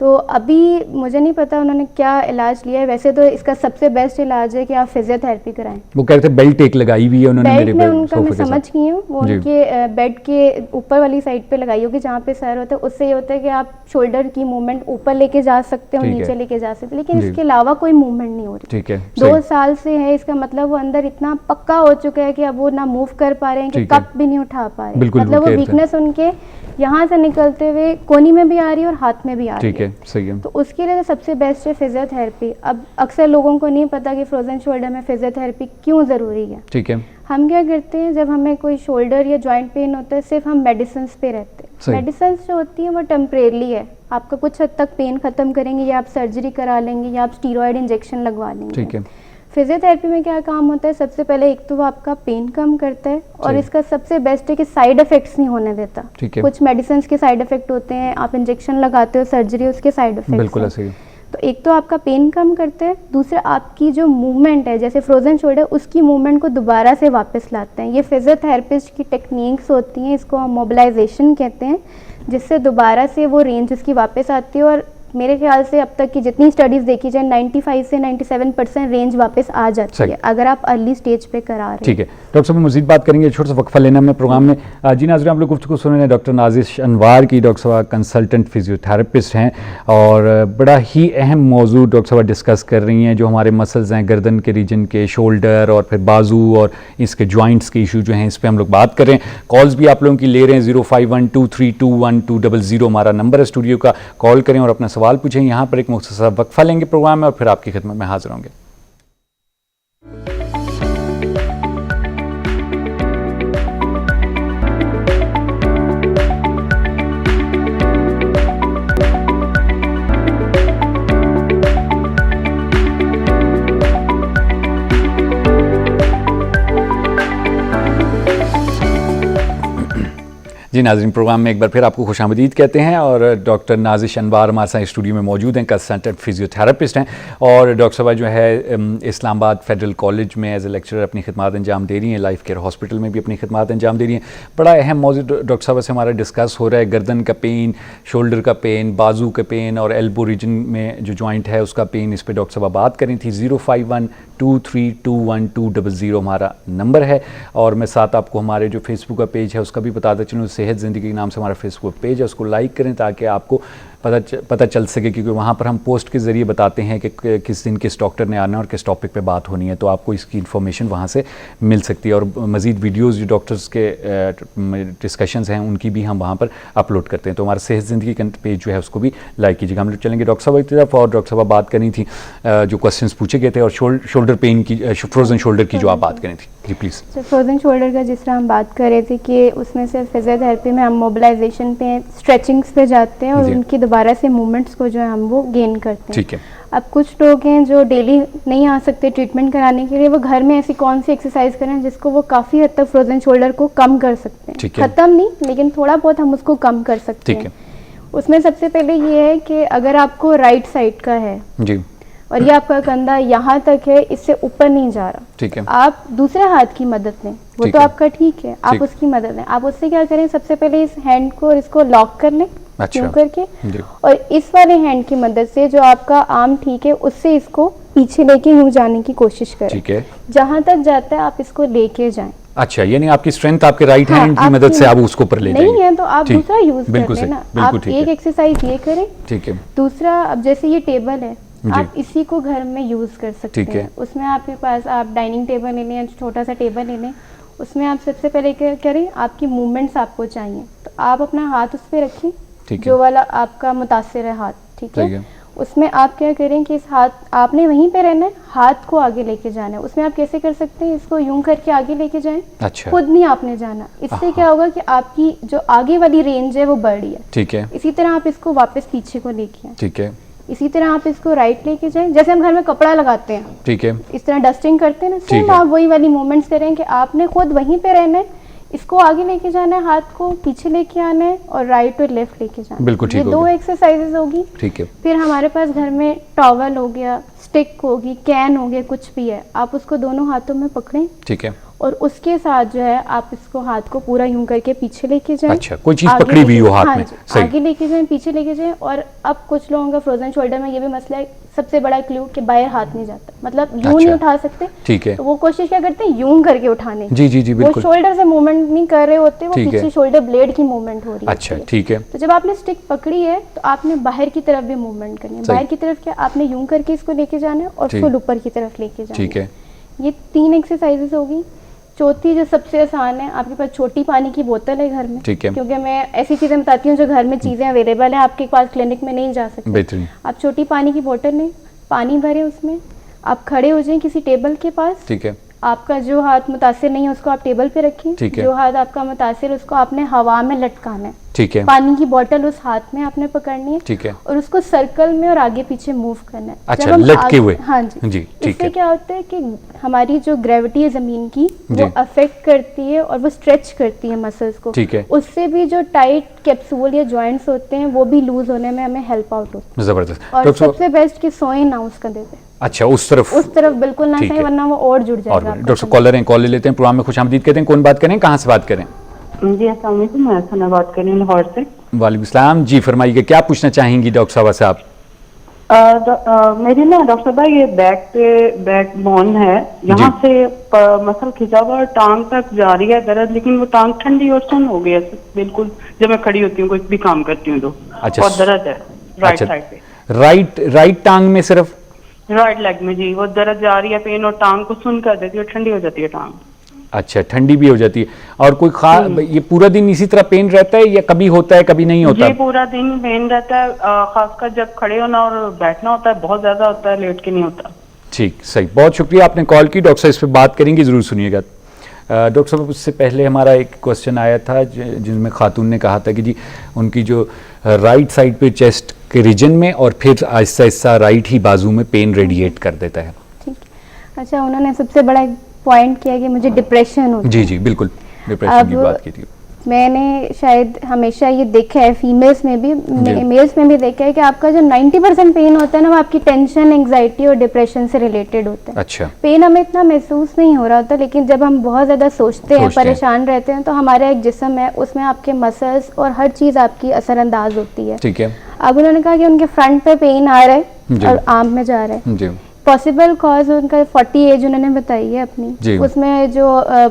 तो अभी मुझे नहीं पता उन्होंने क्या इलाज लिया है, वैसे तो इसका सबसे बेस्ट इलाज है कि आप फिजियोथेरेपी कराएं। वो कह रहे थे बेल्ट एक लगाई हुई है उन्होंने मेरे पे, उनका मैं समझ गई हूँ, वो उनके बेड के ऊपर वाली साइड पे लगाई होगी जहाँ पे सर होता है। उससे ये होता है कि आप शोल्डर की मूवमेंट ऊपर लेके जा सकते हो, नीचे लेके जा सकते, लेकिन इसके अलावा कोई मूवमेंट नहीं हो रही। ठीक है। 2 साल से है, इसका मतलब वो अंदर इतना पक्का हो चुका है कि अब वो ना मूव कर पा रहे हैं, कि कप भी नहीं उठा पा रहे, मतलब वो वीकनेस उनके यहाँ से निकलते हुए कोनी में भी आ रही है और हाथ में भी आ रही है। सही है। तो उसके लिए सबसे बेस्ट है फिजियोथेरेपी। अब अक्सर लोगों को नहीं पता कि फ्रोजन शोल्डर में फिजियोथेरेपी क्यों ज़रूरी है। ठीक है। हम क्या करते हैं, जब हमें कोई शोल्डर या जॉइंट पेन होता है, सिर्फ हम मेडिसिन पे रहते हैं। मेडिसिन जो होती है वो टेम्परेरी है, आपका कुछ हद तक पेन खत्म करेंगे, या आप सर्जरी करा लेंगे, या आप स्टीरॉयड इंजेक्शन लगवा लेंगे। ठीक है। फिजियोथेरेपी में क्या काम होता है, सबसे पहले एक तो वो आपका पेन कम करता है, और इसका सबसे बेस्ट है कि साइड इफेक्ट्स नहीं होने देता। कुछ मेडिसिन के साइड इफेक्ट होते हैं, आप इंजेक्शन लगाते हो, सर्जरी, उसके साइड इफेक्ट्स। बिल्कुल ऐसे ही। तो एक तो आपका पेन कम करते हैं, दूसरा आपकी जो मूवमेंट है, जैसे फ्रोजन शोल्डर, उसकी मूवमेंट को दोबारा से वापस लाते हैं। ये फिजियोथेरेपिस्ट की टेक्निक्स होती हैं, इसको हम मोबिलाइजेशन कहते हैं। जिससे दोबारा से वो रेंज उसकी वापस आती है। और मेरे ख्याल से अब तक की जितनी स्टडीज़ देखी जाए 95 से 97% रेंज वापस आ जाती है अगर आप अर्ली स्टेज पे करा रहे हैं। ठीक है डॉक्टर साहब, मज़ीद बात करेंगे, छोटा सा वक्फा लेना हमने प्रोग्राम में। जी नाज़रीन, आप लोग गुफ्तगू सुन रहे हैं डॉक्टर नाज़िश अनवार की। डॉक्टर साहब कंसल्टेंट फिजियोथेरेपिस्ट हैं और बड़ा ही अहम मौजू डॉक्टर साहब डिस्कस कर रही हैं, जो हमारे मसल्स हैं गर्दन के रीजन के, शोल्डर और फिर बाजू और इसके जॉइंट्स के इशू जो हैं, इस पर हम लोग बात कर रहे हैं। कॉल्स भी आप लोगों की ले रहे हैं, 0512321200 हमारा नंबर है स्टूडियो का। कॉल करें और अपना सवाल पूछें। यहाँ पर एक मुख्तसर वक्फा लेंगे प्रोग्राम में और फिर आपकी खिदमत में हाजिर होंगे। जी नाज़रीन, प्रोग्राम में एक बार फिर आपको खुशामदीद कहते हैं और डॉक्टर नाज़िश अनवार हमारे साथ स्टूडियो में मौजूद हैं, कंसल्टेंट फिजियोथेरेपिस्ट हैं और डॉक्टर साहब जो है इस्लामाबाद फेडरल कॉलेज में एज ए लेक्चरर अपनी खिदमत अंजाम दे रही हैं, लाइफ केयर हॉस्पिटल में भी अपनी खिदमत अंजाम दे रही हैं। बड़ा अहम मौजू डॉक्टर साहब से हमारा डिस्कस हो रहा है, गर्दन का पेन, शोल्डर का पेन, बाजू का पेन और एल्बो रीजन में जो जॉइंट है उसका पेन। इस पर डॉक्टर साहब बात करी थी। 0512321200 हमारा नंबर है और मैं साथ आपको हमारे जो फेसबुक का पेज है उसका भी बताता चलूँ, सेहत ज़िंदगी के नाम से हमारा फेसबुक पेज है, उसको लाइक करें ताकि आपको पता चल सके, क्योंकि वहाँ पर हम पोस्ट के ज़रिए बताते हैं कि किस दिन किस डॉक्टर ने आना और किस टॉपिक पे बात होनी है, तो आपको इसकी इन्फॉर्मेशन वहाँ से मिल सकती है। और मज़ीद वीडियोस जो डॉक्टर्स के डिस्कशंस हैं उनकी भी हम वहाँ पर अपलोड करते हैं, तो हमारा सेहत ज़िंदगी का पेज जो है उसको भी लाइक कीजिएगा। हम लोग चलेंगे डॉक्टर साहब की तरफ और डॉक्टर साहब बात करनी थी जो क्वेश्चन पूछे गए थे और शोल्डर पेन की, फ्रोजन शोल्डर की जो आप बात करें थी। जी प्लीज़। फ्रोजन शोल्डर का जिस तरह हम बात कर रहे थे कि उसमें से फिजियोथेरेपी में हम मोबिलाइजेशन पे, स्ट्रेचिंग्स पे जाते हैं और उनकी दोबारा से मूवमेंट्स को जो है हम वो गेन करते हैं। ठीक है। अब कुछ लोग हैं जो डेली नहीं आ सकते ट्रीटमेंट कराने के लिए, वो घर में ऐसी कौन सी एक्सरसाइज करें जिसको वो काफ़ी हद तक फ्रोजन शोल्डर को कम कर सकते हैं। ख़त्म नहीं, लेकिन थोड़ा बहुत हम उसको कम कर सकते हैं। उसमें सबसे पहले ये है कि अगर आपको राइट साइड का है जी और ये आपका कंधा यहाँ तक है, इससे ऊपर नहीं जा रहा, ठीक है, आप दूसरे हाथ की मदद लें, वो तो आपका ठीक है, आप उसकी मदद लें। आप उससे क्या करें, सबसे पहले इस हैंड को और इसको लॉक कर लें, यूं करके, और इस वाले हैंड की मदद से जो आपका आर्म ठीक है उससे इसको पीछे लेके यूं जाने की कोशिश करें। ठीक है। जहां तक जाता है आप इसको लेके जाएं। अच्छा, यानी आपकी स्ट्रेंथ आपके राइट हैंड की मदद से आप उसको ऊपर ले जाएंगे। नहीं है तो आप दूसरा यूज कर लेना। आप एक एक्सरसाइज ये करें, ठीक है। दूसरा, अब जैसे ये टेबल है, आप इसी को घर में यूज कर सकते हैं। उसमें आपके पास आप डाइनिंग टेबल ले लें, छोटा सा टेबल ले लें, उसमें आप सबसे पहले क्या करें, आपकी मूवमेंट्स आपको चाहिए तो आप अपना हाथ उस पर रखें, जो वाला आपका मुतासिर है हाथ, ठीक है। उसमें आप क्या करें कि इस हाथ आपने वहीं पे रहना है, हाथ को आगे लेके जाना है। उसमें आप कैसे कर सकते हैं, इसको यूं करके आगे लेके जाएं। अच्छा। खुद नहीं आपने जाना, इससे क्या होगा कि आपकी जो आगे वाली रेंज है वो बढ़ रही है, ठीक है। इसी तरह आप इसको वापस पीछे को लेके आए, ठीक है। इसी तरह आप इसको राइट लेके जाएं, जैसे हम घर में कपड़ा लगाते हैं, ठीक है, इस तरह डस्टिंग करते हैं ना, सेम आप वही वाली मूवमेंट्स करें कि आपने खुद वहीं पे रहना है, इसको आगे लेके जाना है, हाथ को पीछे लेके आना है और राइट और लेफ्ट लेके जाना है। बिल्कुल ठीक। ये दो एक्सरसाइजेज होगी, ठीक है। फिर हमारे पास घर में टॉवल हो गया, स्टिक होगी, कैन हो गया, कुछ भी है, आप उसको दोनों हाथों में पकड़ें, ठीक है, और उसके साथ जो है आप इसको हाथ को पूरा यूं करके पीछे लेके जाएं। अच्छा, कोई चीज पकड़ी हुई हो हाथ में, सही, आगे लेके जाएं, पीछे लेके जाएं। और अब कुछ लोगों का फ्रोजन शोल्डर में ये भी मसला है, सबसे बड़ा क्लू कि बाहर हाथ नहीं जाता, मतलब यूं नहीं उठा सकते, ठीक है, तो वो कोशिश क्या करते हैं, यूं करके उठाने। जी जी जी, बिल्कुल। वो शोल्डर से मूवमेंट नहीं कर रहे होते, वो पीछे शोल्डर ब्लेड की मूवमेंट हो रही है। अच्छा, ठीक है। तो जब आपने स्टिक पकड़ी है तो आपने बाहर की तरफ भी मूवमेंट करनी है। बाहर की तरफ क्या, आपने यूं करके इसको लेके जाना है और फुल ऊपर की तरफ लेके जाना है, ठीक है। ये 3 एक्सरसाइजेस होगी। चौथी जो सबसे आसान है, आपके पास छोटी पानी की बोतल है घर में, ठीक है, क्योंकि मैं ऐसी चीजें बताती हूँ जो घर में चीजें अवेलेबल है, आपके पास क्लिनिक में नहीं जा सकते। आप छोटी पानी की बोतल लें, पानी भरें, उसमें आप खड़े हो जाएं किसी टेबल के पास, ठीक है। आपका जो हाथ मुतासिर नहीं है उसको आप टेबल पे रखें, जो हाथ आपका मुतासिर उसको आपने हवा में लटकाना है, ठीक है। पानी की बोतल उस हाथ में आपने पकड़नी है, ठीक है, और उसको सर्कल में और आगे पीछे मूव करना है। अच्छा, लटके हुए। हाँ जी जी, इससे क्या होता है कि हमारी जो ग्रेविटी है जमीन की वो अफेक्ट करती है और वो स्ट्रेच करती है मसल्स को, ठीक है। उससे भी जो टाइट कैप्सूल या जॉइंट्स होते हैं वो भी लूज होने में हमें हेल्प आउट होती है। जबरदस्त। और सबसे बेस्ट कि सोए ना उस कंधे पे। अच्छा, उस तरफ बिल्कुल ना सही, वरना वो और जुड़ जाएगा। डॉक्टर कॉलर हैं, कॉल ले लेते हैं, प्रोग्राम में खुशामदीद कहते हैं। कौन बात करें, कहाँ से बात करें? जी अस्सलाम वालेकुम, मैं सना बात कर रही हूँ लाहौर से। वालेकुम सलाम जी, फरमाइए क्या पूछना चाहेंगी डॉक्टर साहब से आप? मेरी ना डॉक्टर साहब ये बैक बोन है, यहाँ से मसल खिंचा हुआ और टांग तक जा रही है दर्द, लेकिन वो टांग ठंडी और सुन हो गई है बिल्कुल जब मैं खड़ी होती हूँ, कोई भी काम करती हूँ तो। अच्छा, और दर्द है राइट साइड पे, राइट टांग में सिर्फ? राइट लेग में जी, वो दर्द जा रही है, पेन, और टांग को सुन कर देती है, ठंडी हो जाती है टांग। अच्छा, ठंडी भी हो जाती है। और कोई ये पूरा दिन इसी तरह पेन रहता है या कभी होता है कभी नहीं होता? ये पूरा दिन पेन रहता है, खासकर जब खड़े होना और बैठना होता है बहुत ज्यादा होता है, लेट के नहीं होता। ठीक, सही, बहुत शुक्रिया आपने कॉल की। डॉक्टर साहब इस पर बात करेंगे, ज़रूर सुनिएगा। डॉक्टर साहब उससे पहले हमारा एक क्वेश्चन आया था जिसमें खातून ने कहा था कि जी उनकी जो राइट साइड पे चेस्ट के रीजन में और फिर आहिस्ता आहिस्ता राइट ही बाजू में पेन रेडिएट कर देता है। ठीक, अच्छा, उन्होंने सबसे बड़ा पॉइंट किया कि मुझे डिप्रेशन होता है। जी जी बिल्कुल, डिप्रेशन की बात की थी। मैंने शायद हमेशा ये देखा है, फीमेल्स में भी मेल्स में भी देखा है कि आपका जो 90% पेन होता है ना, वो आपकी टेंशन, एंग्जाइटी और डिप्रेशन से रिलेटेड होता है। अच्छा, पेन हमें इतना महसूस नहीं हो रहा होता, लेकिन जब हम बहुत ज़्यादा सोचते हैं, परेशान रहते हैं, तो हमारा एक जिस्म है, उसमें आपके मसल्स और हर चीज़ आपकी असरअंदाज होती है। ठीक है। अब उन्होंने कहा कि उनके फ्रंट पे पेन आ रहा है और आर्म में जा रहा है। पॉसिबल कॉज उनका 40 एज उन्होंने बताई है अपनी, उसमें जो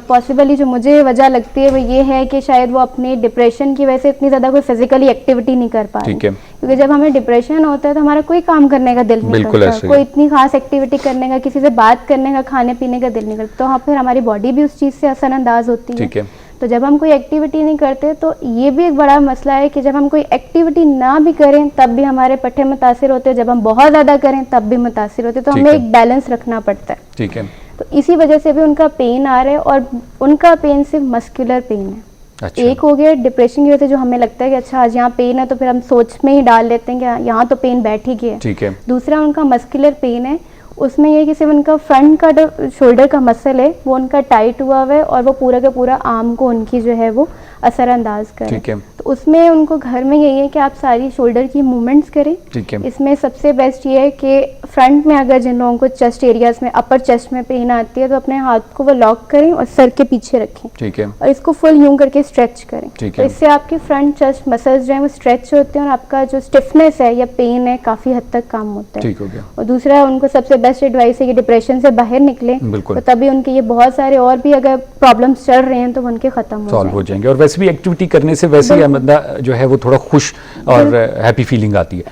पॉसिबली जो मुझे वजह लगती है वो ये है कि शायद वो अपने डिप्रेशन की वजह से इतनी ज़्यादा कोई फिजिकली एक्टिविटी नहीं कर पा रही, क्योंकि जब हमें डिप्रेशन होता है तो हमारा कोई काम करने का दिल नहीं करता, कोई इतनी खास एक्टिविटी करने का, किसी से बात करने का, खाने पीने का दिल नहीं करता, तो हाँ फिर हमारी बॉडी भी उस चीज़ से असरअंदाज होती है। तो जब हम कोई एक्टिविटी नहीं करते तो ये भी एक बड़ा मसला है कि जब हम कोई एक्टिविटी ना भी करें तब भी हमारे पट्टे मुतासिर होते हैं, जब हम बहुत ज़्यादा करें तब भी मुतासिर होते हैं, तो हमें एक बैलेंस रखना पड़ता है। ठीक है। तो इसी वजह से भी उनका पेन आ रहा है, और उनका पेन सिर्फ मस्कुलर पेन है। अच्छा। एक हो गया डिप्रेशन की वजह से, जो हमें लगता है कि अच्छा आज यहाँ पेन है तो फिर हम सोच में ही डाल लेते हैं कि यहाँ तो पेन बैठ ही गया। ठीक है। दूसरा उनका मस्कुलर पेन है, उसमें ये कि सिर्फ उनका फ्रंट का जो शोल्डर का मसल है वो उनका टाइट हुआ हुआ है और वो पूरा का पूरा आर्म को उनकी जो है वो असरअंदाज करें। ठीक है। तो उसमें उनको घर में यही है कि आप सारी शोल्डर की मूवमेंट्स करें। ठीक है। इसमें सबसे बेस्ट ये है कि फ्रंट में अगर जिन लोगों को चेस्ट एरियाज में, अपर चेस्ट में पेन आती है, तो अपने हाथ को वो लॉक करें और सर के पीछे रखें। ठीक है। और इसको फुल यूं करके स्ट्रेच करें। ठीक है। तो इससे आपके फ्रंट चेस्ट मसल्स जो है वो स्ट्रेच होते हैं और आपका जो स्टिफनेस है या पेन है काफी हद तक कम होता है। ठीक हो गया। और दूसरा उनको सबसे बेस्ट एडवाइस है कि डिप्रेशन से बाहर निकले, तो तभी उनके ये बहुत सारे और भी अगर प्रॉब्लम्स चल रहे हैं तो उनके खत्म सॉल्व हो जाएंगे। और वैसे भी एक्टिविटी करने से वैसे ही बंदा जो है वो थोड़ा खुश और हैप्पी फीलिंग आती है।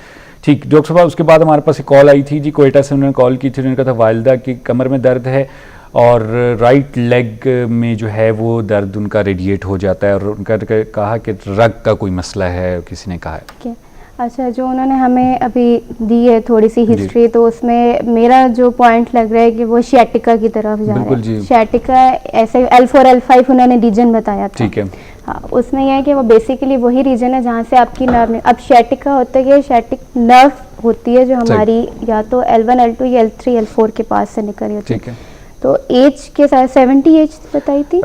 ठीक डॉक्टर साहब, उसके बाद हमारे पास एक कॉल आई थी जी, कोयटा से उन्होंने कॉल की थी, उन्होंने कहा था वालिदा की कमर में दर्द है और राइट लेग में जो है वो दर्द उनका रेडिएट हो जाता है, और उनका कहा कि रग का कोई मसला है, किसी ने कहा है। अच्छा, जो उन्होंने हमें अभी दी है थोड़ी सी हिस्ट्री, तो उसमें मेरा जो पॉइंट लग रहा है कि वो शियाटिका की तरफ जा रहा है। शियाटिका ऐसे L4 L5 उन्होंने रीजन बताया था। ठीक है। हाँ, उसमें यह है कि वो बेसिकली वही रीजन है जहाँ से आपकी नर्व, अब शियाटिका होता है कि शियाटिक नर्व होती है जो हमारी या तो L1 L2 या L3 L4 के पास से निकल रही होती है। ठीक है। तो एज के साथ 70 एज बताई थी?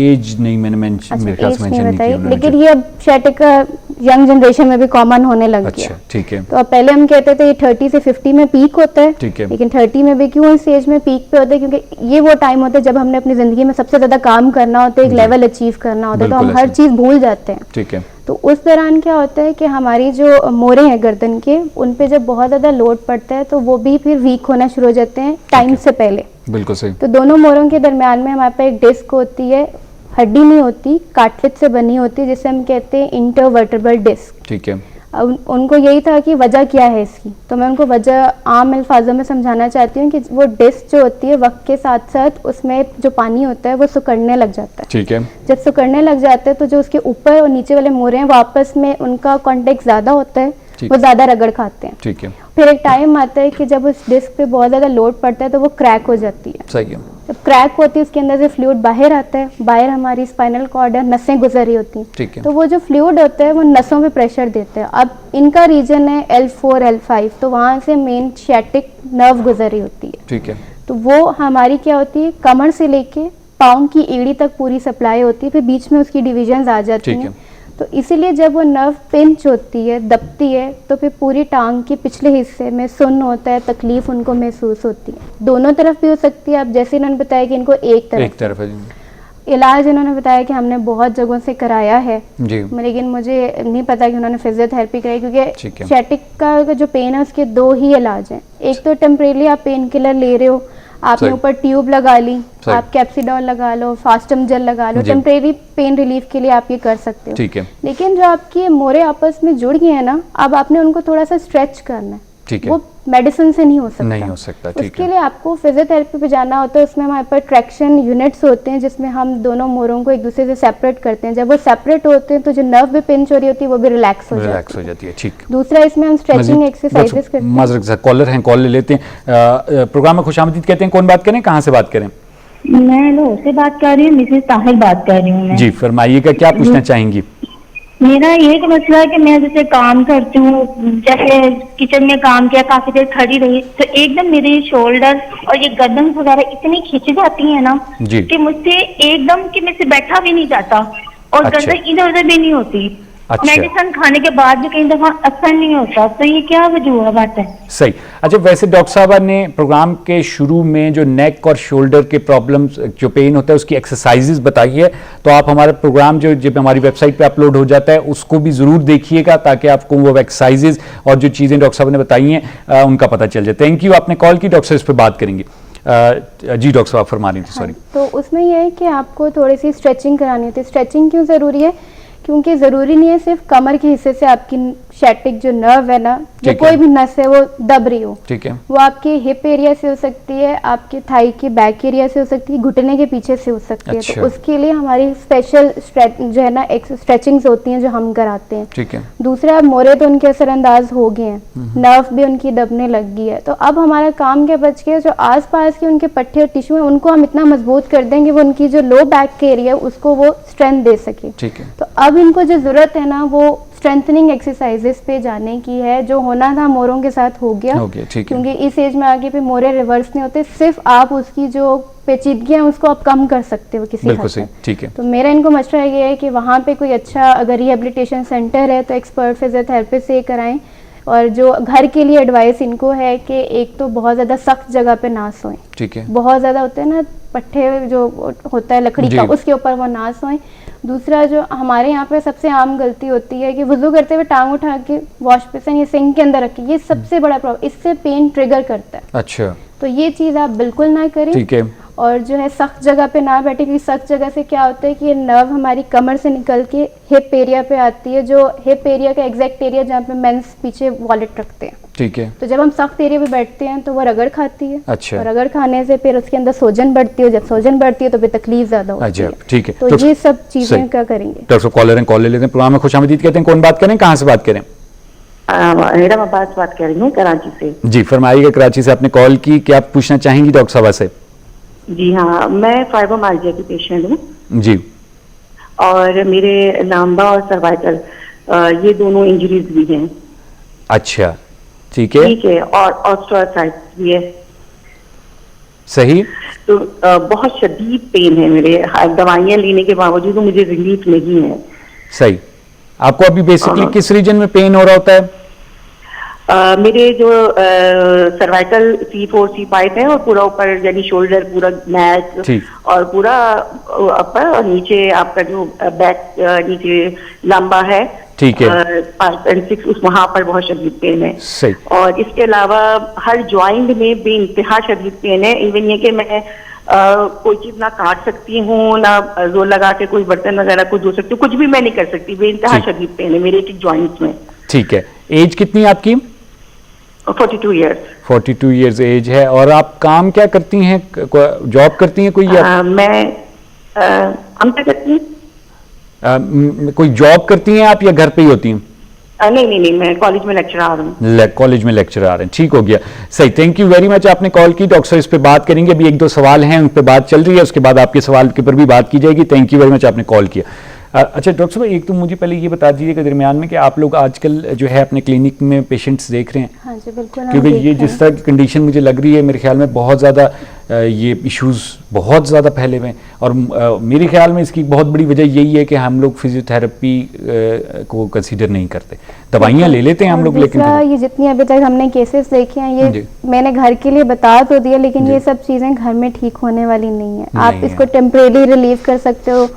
एज नहीं मैंने मेरे ख्याल से मेंशन नहीं किया, लेकिन ये अब शियाटिका यंग जनरेशन में भी कॉमन होने लग गया। अच्छा, ठीक है। तो अब पहले हम कहते थे ये 30 से 50 में पीक होता है। ठीक है। लेकिन 30 में भी क्यों इस एज में पीक पे होता है? क्योंकि ये वो टाइम होता है जब हमने अपनी जिंदगी में सबसे ज्यादा काम करना होता है, एक लेवल अचीव करना होता है, तो हम हर चीज भूल जाते हैं। ठीक है। तो उस दौरान क्या होता है कि हमारी जो मोरे हैं गर्दन के, उन पे जब बहुत ज़्यादा लोड पड़ता है तो वो भी फिर वीक होना शुरू हो जाते हैं टाइम से पहले। बिल्कुल सही। तो दोनों मोरों के दरमियान में हमारे पास एक डिस्क होती है, हड्डी नहीं होती, कार्टिलेज से बनी होती है, जिसे हम कहते हैं इंटरवर्टेब्रल डिस्क। ठीक है। उनको यही था कि वजह क्या है इसकी, तो मैं उनको वजह आम अल्फाजों में समझाना चाहती हूँ कि वो डिस्क जो होती है वक्त के साथ साथ उसमें जो पानी होता है वो सिकुड़ने लग जाता है। ठीक है। जब सिकुड़ने लग जाता है तो जो उसके ऊपर और नीचे वाले मोरे हैं वापस में उनका कॉन्टेक्ट ज्यादा होता है, वो ज्यादा रगड़ खाते हैं। ठीक है। फिर एक टाइम आता है कि जब उस डिस्क पे बहुत ज्यादा लोड पड़ता है तो वो क्रैक हो जाती है। सही है। जब क्रैक होती है उसके अंदर से फ्लूइड बाहर आता है, बाहर हमारी स्पाइनल कॉर्ड है, नसें गुजर रही होती हैं। ठीक है। तो वो जो फ्लूइड होता है वो नसों पे प्रेशर देता है। अब इनका रीजन है L4 L5, तो वहाँ से मेन शियाटिक नर्व गुजर रही होती है। ठीक है। तो वो हमारी क्या होती है, कमर से लेके पाँव की एड़ी तक पूरी सप्लाई होती है, फिर बीच में उसकी डिविजन्स आ जाती हैं। तो इसीलिए जब वो नर्व पिंच होती है, दबती है, तो फिर पूरी टांग के पिछले हिस्से में सुन्न होता है, तकलीफ उनको महसूस होती है। दोनों तरफ भी हो सकती है। अब जैसे इन्होंने बताया कि इनको एक तरफ है। इलाज इन्होंने बताया कि हमने बहुत जगहों से कराया है जी लेकिन मुझे नहीं पता कि उन्होंने फिजियोथेरेपी कराई, ठीक है। क्योंकि शैटिक का जो पेन है उसके 2 ही इलाज हैं। एक तो टेम्परेरी आप पेन किलर ले रहे हो, आपने सही। ऊपर ट्यूब लगा ली, सही। आप कैप्सिडॉल लगा लो, फास्टम जेल लगा लो, जी। टेम्परेरी पेन रिलीफ के लिए आप ये कर सकते हो। ठीक है लेकिन जो आपके मोरे आपस में जुड़ गए हैं ना, अब आपने उनको थोड़ा सा स्ट्रेच करना है, ठीक है वो मेडिसिन से नहीं हो सकता। नहीं हो सकता, ठीक उसके है लिए आपको फिजियोथेरेपी पे जाना होता है। उसमें हमारे पास ट्रैक्शन यूनिट्स होते हैं जिसमें हम दोनों मोरों को एक दूसरे से सेपरेट करते हैं। जब वो सेपरेट होते हैं तो जो नर्व भी पिंच हो रही होती है वो भी रिलैक्स हो रिलैक्स जाती हो जाती है, ठीक। है। दूसरा इसमें हम स्ट्रेचिंग एक्सरसाइजेस करते हैं। माजरत से कॉलर हैं, कॉल ले लेते हैं। प्रोग्राम में खुशामदीद कहते हैं, कौन बात करें, कहाँ से बात करें? मैं लाहौर से बात कर रही हूँ, मिसेस ताहिर बात कर रही हूँ मैं। जी फरमाइएगा, क्या पूछना चाहेंगी? मेरा ये तो मसला है कि मैं जैसे काम करती हूँ, जैसे किचन में काम किया, काफी देर खड़ी रही, तो एकदम मेरे शोल्डर और ये गर्दन वगैरह इतनी खिंच जाती है ना जी। कि मुझसे एकदम कि मुझसे बैठा भी नहीं जाता और अच्छा। गर्दन इधर उधर भी नहीं होती। अच्छा। मेडिसिन खाने के बाद भी कई दफा असर नहीं होता, तो ये क्या वजूहत है? सही। अच्छा, वैसे डॉक्टर साहबा ने प्रोग्राम के शुरू में जो नेक और शोल्डर के प्रॉब्लम्स, जो पेन होता है, उसकी एक्सरसाइजेज बताई है, तो आप हमारा प्रोग्राम जो जब हमारी वेबसाइट पे अपलोड हो जाता है उसको भी ज़रूर देखिएगा, ताकि आपको वो एक्सरसाइजेज और जो चीज़ें डॉक्टर साहब ने बताई हैं उनका पता चल जाए। थैंक यू, आपने कॉल की, डॉक्टर साहब इस पर बात करेंगे। जी डॉक्टर साहब फरमा रही थी, सॉरी। तो उसमें यह है कि आपको थोड़ी सी स्ट्रेचिंग करानी होती है। स्ट्रेचिंग क्यों ज़रूरी है? क्योंकि ज़रूरी नहीं है सिर्फ कमर के हिस्से से आपकी शैटिक जो नर्व है ना, या ठीक है। कोई भी नस है वो दब रही हो, ठीक है, वो आपके हिप एरिया से हो सकती है, आपके थाई के बैक एरिया से हो सकती है, घुटने के पीछे से हो सकती है। अच्छा। तो उसके लिए हमारी स्पेशल जो है ना स्ट्रेचिंग्स होती हैं जो हम कराते हैं। ठीक है, दूसरा, मोरे तो उनके असरअंदाज हो गए हैं, नर्व भी उनकी दबने लग गई है, तो अब हमारा काम क्या बच गया, जो आसपास के उनके पट्टे और टिश्यू हैं उनको हम इतना मजबूत कर देंगे वो उनकी जो लो बैक के एरिया है उसको वो स्ट्रेंथ दे सके। ठीक है, तो अब इनको जो जरूरत है ना वो स्ट्रेंथनिंग एक्सरसाइजेस पे जाने की है। जो होना था मोरों के साथ हो गया, ठीक है, क्योंकि इस एज में आगे पे मोरे रिवर्स नहीं होते, सिर्फ आप उसकी जो पेचीदगी है उसको आप कम कर सकते हो किसी बिल्कुल हद सही, तक। ठीक है, तो मेरा इनको मशवरा ये है कि वहाँ पे कोई अच्छा अगर रिहेबिलिटेशन सेंटर है तो एक्सपर्ट फिजियोथेरेपिस्ट से कराएं। और जो घर के लिए एडवाइस इनको है कि एक तो बहुत ज़्यादा सख्त जगह पे ना सोएं, ठीक है, बहुत ज़्यादा होते हैं ना पट्टे जो होता है लकड़ी जी। का, उसके ऊपर वो ना सोएं। दूसरा, जो हमारे यहाँ पे सबसे आम गलती होती है कि वुज़ू करते हुए टांग उठा के वॉश बेसिन या सिंक के अंदर रखें, ये सबसे बड़ा प्रॉब्लम, इससे पेन ट्रिगर करता है। अच्छा, तो ये चीज़ आप बिल्कुल ना करें। ठीक है, और जो है सख्त जगह पे ना बैठे, क्योंकि सख्त जगह से क्या होता है कि ये नर्व हमारी कमर से निकल के हिप एरिया पे आती है, जो हिप एरिया का एग्जैक्ट एरिया जहाँ पे मेंस पीछे वॉलेट रखते हैं। ठीक है, तो जब हम सख्त एरिया पे बैठते हैं तो वो रगड़ खाती है। अच्छा। और रगड़ खाने से फिर उसके अंदर सोजन बढ़ती है, जब सोजन बढ़ती है तो फिर तकलीफ ज्यादा होती अच्छा, है। ठीक है। तो ये सब सही। चीजें क्या करेंगे। डॉक्टर साहब कॉलर हैं, कॉल ले लेते हैं। प्रोग्राम में खुशामदीद कहते हैं, कौन बात करें, कहाँ से बात करें? हीरा अब्बास बात कर रही हूँ कराची से। जी फरमाइएगा, कराची से आपने कॉल की, क्या आप पूछना चाहेंगी डॉक्टर साहब से? जी हाँ, मैं फाइब्रोमाइल्जिया की पेशेंट हूँ जी, और मेरे लांबा और सर्वाइकल ये दोनों इंजरीज भी हैं। अच्छा, ठीक है, ठीक है, और ऑस्टियोआर्थराइटिस भी है। सही, तो बहुत शदीद पेन है मेरे, दवाइयाँ लेने के बावजूद मुझे रिलीफ नहीं है। सही। आपको अभी बेसिकली किस रीजन में पेन हो रहा होता है? मेरे जो सर्वाइकल C4 C5 है और पूरा ऊपर यानी शोल्डर, पूरा नेक ठीक। और पूरा अपर और नीचे आपका जो बैक नीचे लंबा है, ठीक है, 5 और 6, उस वहां पर बहुत शदीद पेन है। सही, और इसके अलावा हर ज्वाइंट में बेइंतहा शदीद पेन है। इवन ये कि मैं कोई चीज ना काट सकती हूँ, ना जोर लगा के कोई बर्तन वगैरह कुछ धो सकती हूँ, कुछ भी मैं नहीं कर सकती, बेइंतहा ठीक। शदीद पेन है मेरे एक ज्वाइंट्स में। ठीक है। एज कितनी है आपकी? 42 ईयर्स। 42 ईयर्स एज है। और आप काम क्या करती हैं, जॉब करती हैं कोई या मैं हम क्या करती हूँ? कोई जॉब करती हैं आप या घर पे ही होती हैं? नहीं, मैं कॉलेज में लेक्चरर हूँ। कॉलेज में लेक्चरर आ रहे हैं, ठीक हो गया, सही। थैंक यू वेरी मच, आपने कॉल की। डॉक्टर साहब इस पे बात करेंगे, अभी 1-2 सवाल हैं उन पे बात चल रही है, उसके बाद आपके सवाल के ऊपर भी बात की जाएगी। थैंक यू वेरी मच, आपने कॉल किया। अच्छा डॉक्टर साहब, एक तो मुझे पहले ये बता दीजिए कि दरमियान में कि आप लोग आजकल जो है अपने क्लिनिक में पेशेंट्स देख रहे हैं? हाँ जी बिल्कुल, हम क्योंकि देख ये रहे जिस हैं। तरह की कंडीशन मुझे लग रही है, मेरे ख्याल में बहुत ज़्यादा ये इश्यूज बहुत ज़्यादा फैले हुए हैं, और मेरे ख्याल में इसकी बहुत बड़ी वजह यही है कि हम लोग फिजियोथेरेपी को कंसीडर नहीं करते। दवाइयाँ ले लेते हैं हम और लोग, लेकिन दूसरा, ये जितनी अभी तक हमने केसेस देखे हैं, जी। ये मैंने घर के लिए बता तो दिया, लेकिन जी। ये सब चीज़ें घर में ठीक होने वाली नहीं है। नहीं आप है। इसको टेम्परेरी रिलीव कर सकते हो,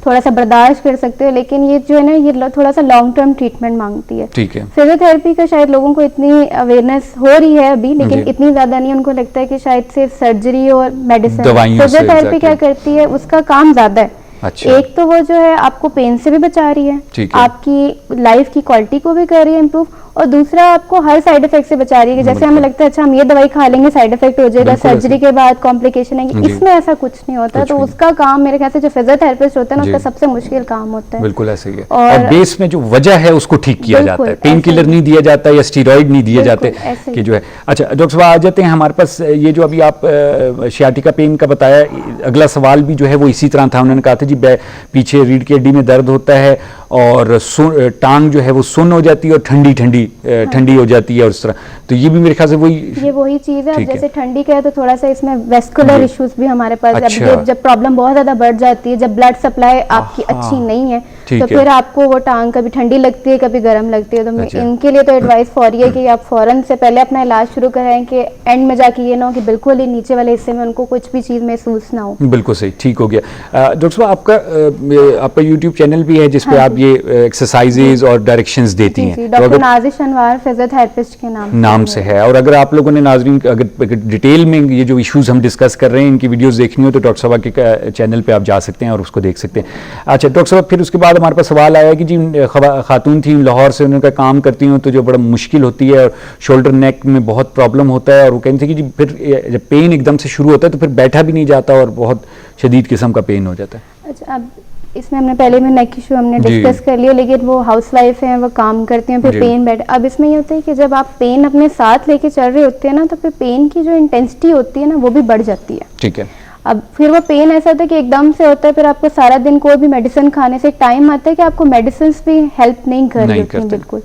थोड़ा सा बर्दाश्त कर सकते हो, लेकिन ये जो है ना, ये थोड़ा सा लॉन्ग टर्म ट्रीटमेंट मांगती है। ठीक है। फिजियोथेरेपी का शायद लोगों को इतनी अवेयरनेस हो रही है अभी, लेकिन जी। इतनी ज़्यादा नहीं। उनको लगता है कि शायद सिर्फ सर्जरी और मेडिसिन। दवाइयों से, फिजियोथेरेपी क्या exactly। करती है, उसका काम ज़्यादा है। अच्छा। एक तो वो जो है आपको पेन से भी बचा रही है, ठीक है। आपकी लाइफ की क्वालिटी को भी कर रही है इम्प्रूव, और दूसरा आपको हर साइड इफेक्ट से बचा रही है कि जैसे हमें लगता है अच्छा हम ये दवाई खा लेंगे साइड इफेक्ट हो जाएगा, बिल्कुल सर्जरी ऐसे। के बाद कॉम्प्लिकेशन आएंगे, जी। इसमें ऐसा कुछ नहीं होता। कुछ तो भी उसका काम मेरे ख्याल से जो फिजियोथेरेपिस्ट होता है ना, जी। उसका सबसे मुश्किल काम होता है। बिल्कुल ऐसे ही है। और- और बेस में जो वजह है उसको ठीक किया बिल्कुल, जाता है, पेन ऐसे किलर ही। नहीं दिया जाता या स्टीरॉइड नहीं दिए बिल्कुल, जाते ऐसे ही। कि जो है। अच्छा डॉक्टर साहब, आ जाते हैं हमारे पास, ये जो अभी आप शियाटिका पेन का बताया, अगला सवाल भी जो है वो इसी तरह था। उन्होंने कहा था जी पीछे रीढ़ की हड्डी में दर्द होता है और टांग जो है वो सुन्न हो जाती है और ठंडी ठंडी ठंडी हो जाती है, और इस तरह। तो ये भी मेरे ख्याल से ये वही चीज है। अब ठीक है। जैसे ठंडी का है तो थोड़ा सा इसमें वेस्कुलर जी। इश्यूज भी हमारे पास है। अच्छा। अब जब प्रॉब्लम बहुत ज्यादा बढ़ जाती है, जब ब्लड सप्लाई आपकी आहा। अच्छी नहीं है, ठीक तो है। फिर आपको वो टांग कभी ठंडी लगती है कभी गर्म लगती है। तो अच्छा। इनके लिए तो एडवाइस फौरी है कि आप फौरन से पहले अपना इलाज शुरू कराएं, कि एंड में जाके ये ना हो कि बिल्कुल ही नीचे वाले हिस्से में उनको कुछ भी चीज महसूस ना हो। बिल्कुल सही, ठीक हो गया। डॉक्टर साहब, आपका यूट्यूब चैनल भी है जिसपे हाँ आप ये एक्सरसाइजेज और डायरेक्शंस देती जी हैं, जी, तो डॉक्टर अगर नाजिश अनवार फिजियोथेरेपिस्ट के नाम से है, और अगर आप लोगों ने नाजरीन अगर डिटेल में ये जो इश्यूज हम डिस्कस कर रहे हैं इनकी वीडियोस देखनी हो तो डॉक्टर साहब के चैनल पे आप जा सकते हैं और उसको देख सकते हैं। अच्छा डॉक्टर साहब, फिर उसके बाद हमारे पास सवाल आया कि जी खातून थी लाहौर से, उनका काम करती हूँ तो जो बड़ा मुश्किल होती है और शोल्डर नेक में बहुत प्रॉब्लम होता है, और वो कहते थे कि जी फिर जब पेन एकदम से शुरू होता है तो फिर बैठा भी नहीं जाता और बहुत शदीद किस्म का पेन हो जाता है। अच्छा, अब इसमें हमने पहले में नेक इशू हमने जी। डिस्कस कर लिया, लेकिन वो हाउसवाइफ हैं, वो काम करती हैं, फिर जी। पेन बैठ। अब इसमें ये होता है कि जब आप पेन अपने साथ लेके चल रहे होते हैं ना, तो फिर पेन की जो इंटेंसिटी होती है ना, वो भी बढ़ जाती है। ठीक है। अब फिर वो पेन ऐसा होता है कि एकदम से होता है, फिर आपको सारा दिन कोई भी मेडिसिन खाने से टाइम आता है कि आपको मेडिसिन भी हेल्प नहीं कर रही नहीं होती हैं करते। बिल्कुल।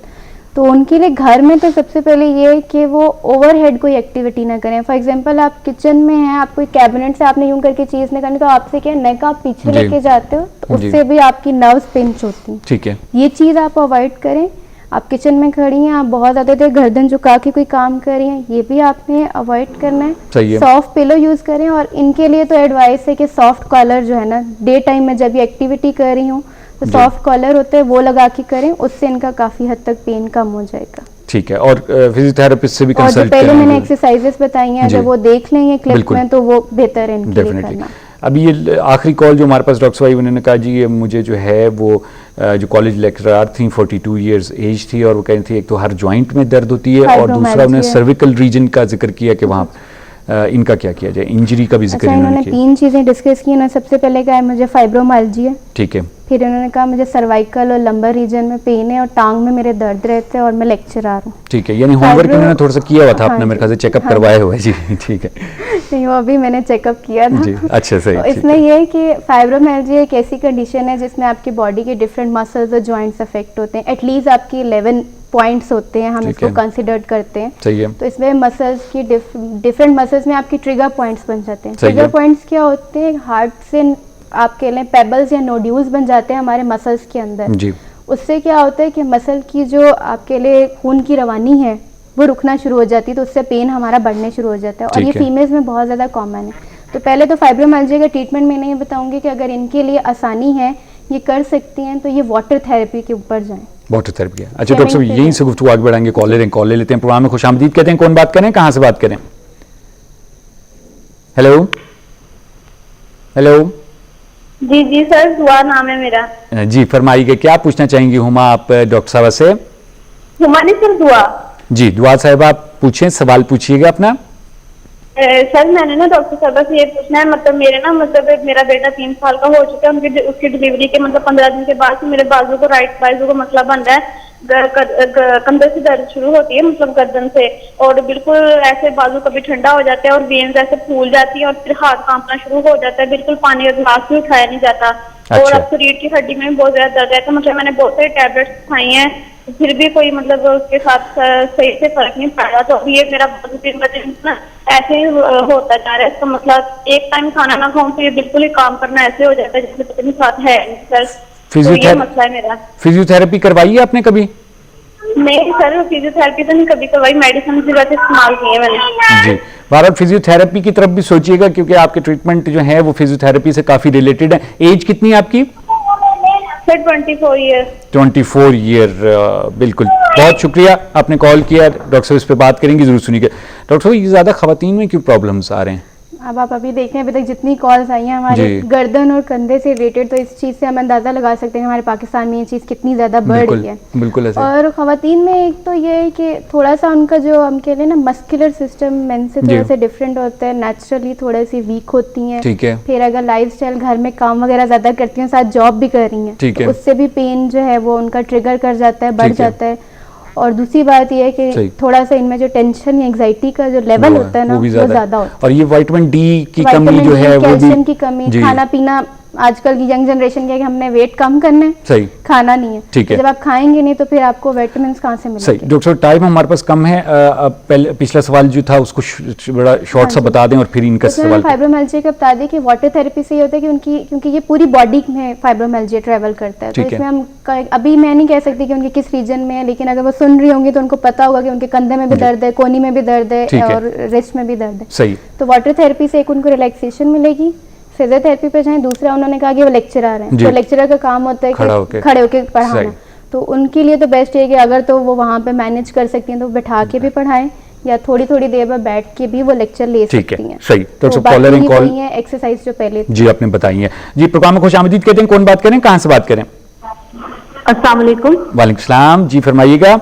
तो उनके लिए घर में तो सबसे पहले ये है कि वो ओवरहेड कोई एक्टिविटी ना करें। फॉर एग्जांपल आप किचन में हैं, आप कोई कैबिनेट से आपने यूं करके चीज़ नहीं करनी, तो आपसे क्या नेक आप पीछे जी। लेके जाते हो, तो जी। उससे भी आपकी नर्व्स पिंच होती हैं। ठीक है। ये चीज़ आप अवॉइड करें। आप किचन में खड़ी हैं, आप बहुत ज़्यादा देर गर्दन झुका के कोई काम कर रही हैं, ये भी आपने अवॉइड करना है। सही है। सॉफ्ट पिलो यूज़ करें, और इनके लिए तो एडवाइस है कि सॉफ्ट कॉलर जो है ना, डे टाइम में जब ये एक्टिविटी कर रही हूँ तो जी। सॉफ्ट कॉलर होते हैं वो लगा के करें, उससे इनका काफ़ी हद तक पेन कम हो जाएगा। ठीक है। और फिजियोथेरेपिस्ट से भी और जो कंसल्ट पहले मैंने करेंगे। एक्सरसाइजेस बताई हैं, जी। अगर वो देख लेंगे क्लिप बिल्कुल। में, तो वो बेहतर है इनके लिए डेफिनेटली। करना। अभी ये आखिरी कॉल जो हमारे पास डॉक्टर साहब, उन्होंने कहा जी ये मुझे जो है वो जो कॉलेज लेक्चरर थी, 42 इयर्स एज थी, और वो कहती थी एक तो हर जॉइंट में दर्द होती है, और दूसरा उन्होंने Fibromyalgia। सर्विकल रीजन का जिक्र किया कि वहाँ इनका क्या किया जाए, इंजरी का भी जिक्र अच्छा, इन्होंने इन्होंने किया। 3 चीज़ें डिस्कस की ना। सबसे पहले कहा है मुझे फाइब्रोमाइल्जिया, ठीक है। फिर उन्होंने कहा मुझे सर्वाइकल और लंबर रीजन में पेन है और टांग में मेरे दर्द रहते हैं और मैं लेक्चरर हूँ। ठीक है, यानी होमवर्क फाइब्रो- उन्होंने थोड़ा सा किया हुआ था हाँ अपना, मेरे जी, ख्याल से चेकअप हाँ करवाया हुआ है जी। ठीक है नहीं, वो अभी मैंने चेकअप किया था जी। अच्छा सही। तो ठीक इसमें है। ये है कि फाइब्रोमाइल्जिया एक ऐसी कंडीशन है जिसमें आपकी बॉडी के डिफरेंट मसल्स और जॉइंट्स अफेक्ट होते हैं। एटलीस्ट आपकी 11 पॉइंट्स होते हैं, हम ठीक इसको है। कंसिडर करते हैं। सही है। तो इसमें मसल्स की डिफरेंट मसल्स में आपकी ट्रिगर पॉइंट्स बन जाते हैं। सही है। ट्रिगर पॉइंट्स क्या होते हैं? हार्ट से आपके लिए पेबल्स या नोड्यूल्स बन जाते हैं हमारे मसल्स के अंदर। जी। उससे क्या होता है कि मसल की जो आपके लिए खून की रवानी है वो रुकना शुरू हो जाती है, तो उससे पेन हमारा बढ़ने शुरू हो जाता है, और ये ठीक है। फीमेल्स में बहुत ज़्यादा कॉमन है। तो पहले तो फाइब्रोमाइल्जिया का ट्रीटमेंट मैं नहीं बताऊंगी कि अगर इनके लिए आसानी है, ये कर सकती हैं, तो ये वाटर थेरेपी के ऊपर जाएं। Water therapy. अच्छा डॉक्टर साहब, यहीं से गुफ्तगू आगे बढ़ाएंगे। कॉल ले लेते हैं। प्रोग्राम में खुशामदीद कहते हैं। कौन बात करें, कहाँ से बात करें? Hello hello. जी जी सर, दुआ नाम है मेरा। जी फरमाइए, क्या पूछना चाहेंगी हुमा आप डॉक्टर साहब से? हुमानी सर दुआ। जी दुआ साहब, आप पूछें, सवाल पूछिएगा अपना। सर मैंने ना डॉक्टर साहब से ये पूछना है, मतलब मेरा बेटा 3 साल का हो चुका है, उसकी डिलीवरी के 15 दिन के बाद से मेरे बाजू को, राइट बाजू को मसला बन रहा है। कंधे से दर्द शुरू होती है, मतलब गर्दन से, और बिल्कुल ऐसे बाजू कभी ठंडा हो जाता है और वेन्स ऐसे फूल जाती है, और फिर हाथ कांपना शुरू हो जाता है, बिल्कुल पानी का गिलास भी उठाया नहीं जाता। और अच्छा। अब तो रीढ़ की हड्डी में भी बहुत ज्यादा दर्द है, तो मतलब मैंने बहुत सारी टैबलेट्स खाई हैं, फिर भी कोई मतलब उसके साथ सही से फर्क नहीं पड़ रहा। तो अभी ये मेरा दिन ब दिन ना ऐसे ही होता जा रहा है। इसका मतलब एक टाइम खाना ना खाऊं तो ये बिल्कुल ही काम करना ऐसे हो जाता है जैसे पता नहीं साथ है सर। तो ये मसला है मेरा। फिजियोथेरेपी करवाई है आपने कभी? नहीं सर, फिजियोथेरेपी तो नहीं कभी करवाई, मेडिसिन की वजह इस्तेमाल की है मैंने। जी, बहरहाल फिजियोथेरेपी की तरफ भी सोचिएगा, क्योंकि आपके ट्रीटमेंट जो है वो फिजियोथेरेपी से काफ़ी रिलेटेड है। एज कितनी है आपकी? Sir 24 year. 24 ईयर, बिल्कुल। बहुत शुक्रिया आपने कॉल किया। डॉक्टर साहब इस पर बात करेंगे, जरूर सुनिएगा। डॉक्टर साहब, ये ज़्यादा ख़वातीन में क्यों प्रॉब्लम्स आ रहे हैं? अब आप अभी देखें, अभी तक जितनी कॉल्स आई हैं हमारे गर्दन और कंधे से रिलेटेड, तो इस चीज़ से हम अंदाज़ा लगा सकते हैं हमारे पाकिस्तान में ये चीज़ कितनी ज़्यादा बढ़ रही है। बिल्कुल ऐसे। और ख़वातीन में एक तो ये है कि थोड़ा सा उनका जो हम कह लें ना मस्कुलर सिस्टम मेन से थोड़ा सा डिफरेंट होता है, नेचुरली थोड़ी सी वीक होती हैं। ठीक है। फिर अगर लाइफस्टाइल घर में काम वगैरह ज़्यादा करती हैं, साथ जॉब भी कर रही हैं, तो उससे भी पेन जो है वो उनका ट्रिगर कर जाता है, बढ़ जाता है। और दूसरी बात यह है कि थोड़ा सा इनमें जो टेंशन या एंग्जाइटी का जो लेवल होता है ना, वो ज़्यादा होता है। और ये विटामिन डी की कमी जो है, वो भी कैल्शियम की कमी, खाना पीना आजकल की यंग जनरेशन क्या है कि हमने वेट कम करना है, सही खाना नहीं है। ठीक है। जब आप खाएंगे नहीं तो फिर आपको विटामिन कहाँ से मिलेंगे? सही। डॉक्टर साहब, टाइम हमारे पास कम है, पहले पिछला सवाल जो था उसको बड़ा शॉर्ट सा बता दें और फिर इनका सवाल। फाइब्रोमाइल्जिया का बता दें कि वाटर थेरेपी से ये होता है कि उनकी, क्योंकि ये पूरी बॉडी में फाइब्रोमाइल्जिया ट्रेवल करता है, तो इसमें हम अभी मैं नहीं कह सकती कि उनके किस रीजन में है, लेकिन अगर वो सुन रही होंगी तो उनको पता होगा कि उनके कंधे में भी दर्द है, कोहनी में भी दर्द है और रिस्ट में भी दर्द है। सही। तो वाटर थेरेपी से एक उनको रिलैक्सेशन मिलेगी। फिजियोथेरेपी पे जाएं, दूसरा उन्होंने कहा कि वो लेक्चरर हैं, तो लेक्चरर का काम होता है कि खड़े होकर पढ़ाना, तो उनके लिए तो बेस्ट है कि अगर तो वो वहाँ पे मैनेज कर सकती हैं तो बैठा के भी पढ़ाएं या थोड़ी थोड़ी देर बाद बैठ के भी वो लेक्चर ले सकती हैं। सही। तो कॉलर है एक्सरसाइज जो पहले जी आपने बताई है। जी, प्रोग्राम में खुशामदीद कहते हैं। कौन बात करें, कहाँ से बात करें? अस्सलाम वालेकुम। वालेकुम सलाम। जी फरमाइएगा।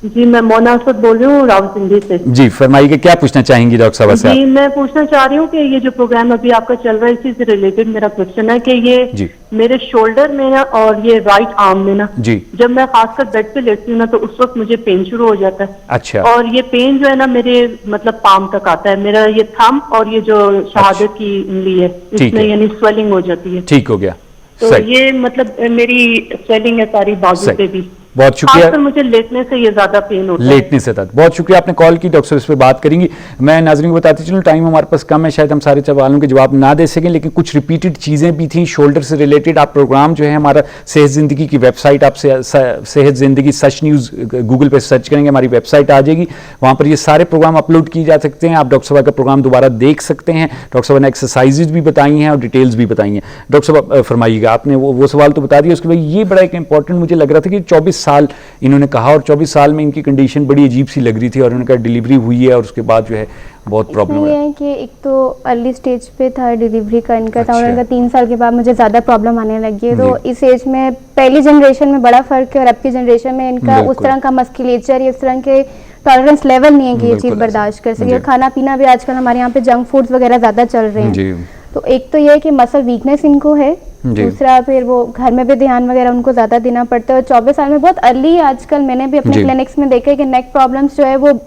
जी, मैं मोना असद बोल रही हूँ रावलपिंडी से। जी फरमाइएगा, क्या पूछना चाहेंगी डॉक्टर साहब से? जी, मैं पूछना चाह रही हूँ कि ये जो प्रोग्राम अभी आपका चल रहा है इसी से रिलेटेड मेरा क्वेश्चन है कि ये मेरे शोल्डर में ना और ये राइट आर्म में ना, जी, जब मैं खासकर बेड पे लेटती हूँ ना तो उस वक्त मुझे पेन शुरू हो जाता है। अच्छा। और ये पेन जो है ना मेरे मतलब पाम तक आता है, मेरा ये थंब और ये जो शहादत की उंगली है इसमें यानी स्वेलिंग हो जाती है। ठीक हो गया। तो ये मतलब मेरी स्वेलिंग है सारी बाजू पे भी। बहुत शुक्रिया। खासकर मुझे लेटने से ये ज्यादा पेन होता है। लेटने से था। बहुत शुक्रिया आपने कॉल की। डॉक्टर इस पर बात करेंगी। मैं नाज़रीन को बताती चलूँ, टाइम हमारे पास कम है, शायद हम सारे सवालों के जवाब ना दे सकें, लेकिन कुछ रिपीटेड चीज़ें भी थी शोल्डर से रिलेटेड। आप प्रोग्राम जो है हमारा सेहत ज़िंदगी की वेबसाइट, आप सेहत ज़िंदगी सच न्यूज़ गूगल पर सर्च करेंगे, हमारी वेबसाइट आ जाएगी, वहाँ पर ये सारे प्रोग्राम अपलोड किए जा सकते हैं। आप डॉक्टर साहब का प्रोग्राम दोबारा देख सकते हैं। डॉक्टर साहब ने एक्सरसाइजेज भी बताई हैं और डिटेल्स भी बताई हैं। डॉक्टर साहब फरमाइएगा, आपने वो सवाल तो बता दिया, उसके बाद ये बड़ा एक इंपॉर्टेंट मुझे लग रहा था कि 24 साल इन्होंने कहा और 24 साल में इनकी कंडीशन बड़ी अजीब सी लग रही थी और उनका डिलीवरी हुई है और उसके बाद जो है बहुत प्रॉब्लम है कि एक तो अर्ली स्टेज पे था डिलीवरी का इनका था और इनका 3 साल के बाद मुझे ज़्यादा प्रॉब्लम आने लगी है। तो इस एज में पहली जनरेशन में बड़ा फ़र्क है और अब की जनरेशन में इनका उस तरह का मस्कुलेचर या उस तरह के टॉलरेंस लेवल नहीं है कि ये चीज़ बर्दाश्त कर सके। खाना पीना भी आजकल हमारे यहाँ पे जंक फूड्स वगैरह ज़्यादा चल रहे हैं, तो एक तो ये है कि मसल वीकनेस इनको है, दूसरा फिर वो घर में भी ध्यान वगैरह उनको ज़्यादा देना पड़ता है। और 24 साल में बहुत अर्ली आजकल मैंने भी अपने क्लिनिक्स में देखा है कि नेक प्रॉब्लम्स जो है वो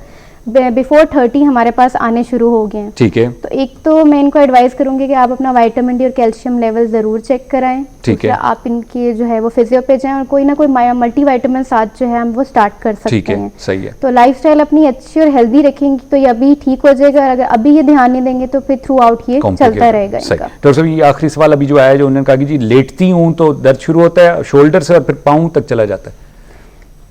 बिफोर 30 हमारे पास आने शुरू हो गए हैं। ठीक है। तो एक तो मैं इनको एडवाइस करूंगी कि आप अपना विटामिन डी और कैल्शियम लेवल जरूर चेक कराएं। ठीक है। आप इनकी जो है वो फिजियो पे जाएं और कोई ना कोई मल्टीविटामिन साथ जो है हम वो स्टार्ट कर सकते हैं। सही है। तो लाइफस्टाइल अपनी अच्छी और हेल्दी रखेंगे तो ये अभी ठीक हो जाएगा, और अगर अभी ये ध्यान नहीं देंगे तो फिर थ्रू आउट ये चलता रहेगा इनका। डॉक्टर साहब, ये आखिरी सवाल अभी जो आया, जो उन्होंने कहा कि जी लेटती हूँ तो दर्द शुरू होता है शोल्डर से और फिर पाँव तक चला जाता है।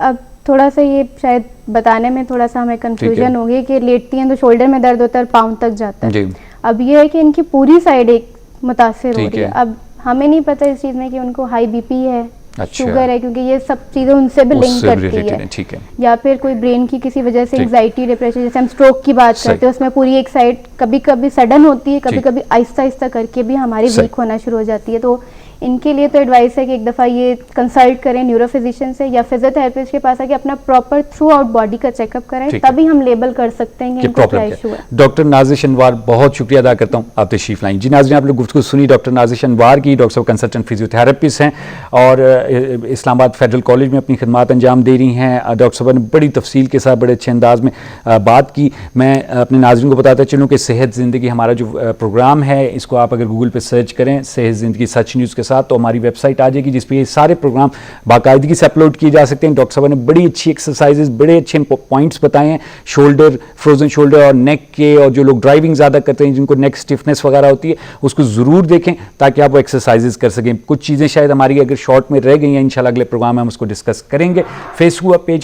अब थोड़ा सा ये शायद बताने में थोड़ा सा हमें कंफ्यूजन होगी कि लेटती हैं तो शोल्डर में दर्द होता है और पाँव तक जाता है। अब ये है कि इनकी पूरी साइड एक मुतासिर हो रही है। अब हमें नहीं पता इस चीज़ में कि उनको हाई बीपी है, शुगर है, क्योंकि ये सब चीज़ें उनसे भी लिंक करती है। ठीक है। या फिर कोई ब्रेन की किसी वजह से एंग्जाइटी, डिप्रेशन, जैसे हम स्ट्रोक की बात करते हैं उसमें पूरी एक साइड कभी कभी सडन होती है, कभी कभी आहिस्ता आहिस्ता करके भी हमारी वीक होना शुरू हो जाती है। तो इनके लिए तो एडवाइस है कि एक दफ़ा ये कंसल्ट करें न्यूरोफिजिशियन से या फिजियोथेरेपिस्ट के पास आके अपना प्रॉपर थ्रू आउट बॉडी का चेकअप कराएं, तभी हम लेबल कर सकते हैं कि इनको क्या इशू है। डॉक्टर नाज़िश अनवार, बहुत शुक्रिया अदा करता हूँ आप तशरीफ लाएं। जी नाज़रीन, आप लोग गुफ्तगू सुनी डॉक्टर नाज़िश अनवार की। डॉक्टर साहब कंसल्टेंट फिजियोथेरेपिस्ट हैं और इस्लामाबाद फेडरल कॉलेज में अपनी खिदमात अंजाम दे रही हैं। डॉक्टर साहब ने बड़ी तफसील के साथ बड़े अच्छे अंदाज में बात की। मैं अपने नाज़रीन को बताता चलूँ कि सेहत ज़िंदगी हमारा जो प्रोग्राम है, इसको आप अगर गूगल पर सर्च करें, सेहत ज़िंदगी सच न्यूज़ के साथ, तो हमारी वेबसाइट आ जाएगी जिस पे ये सारे प्रोग्राम बाकायदगी से अपलोड किए जा सकते हैं। डॉक्टर साहब ने बड़ी अच्छी एक्सरसाइजेज, बड़े अच्छे पॉइंट्स बताए हैं शोल्डर, फ्रोजन शोल्डर और नेक के, और जो लोग ड्राइविंग ज़्यादा करते हैं, जिनको नेक स्टिफनेस वगैरह होती है, उसको ज़रूर देखें ताकि आप वो एक्सरसाइजेज कर सकें। कुछ चीज़ें शायद हमारी अगर शॉर्ट में रह गई हैं, इंशाल्लाह अगले प्रोग्राम में हम उसको डिस्कस करेंगे। Facebook page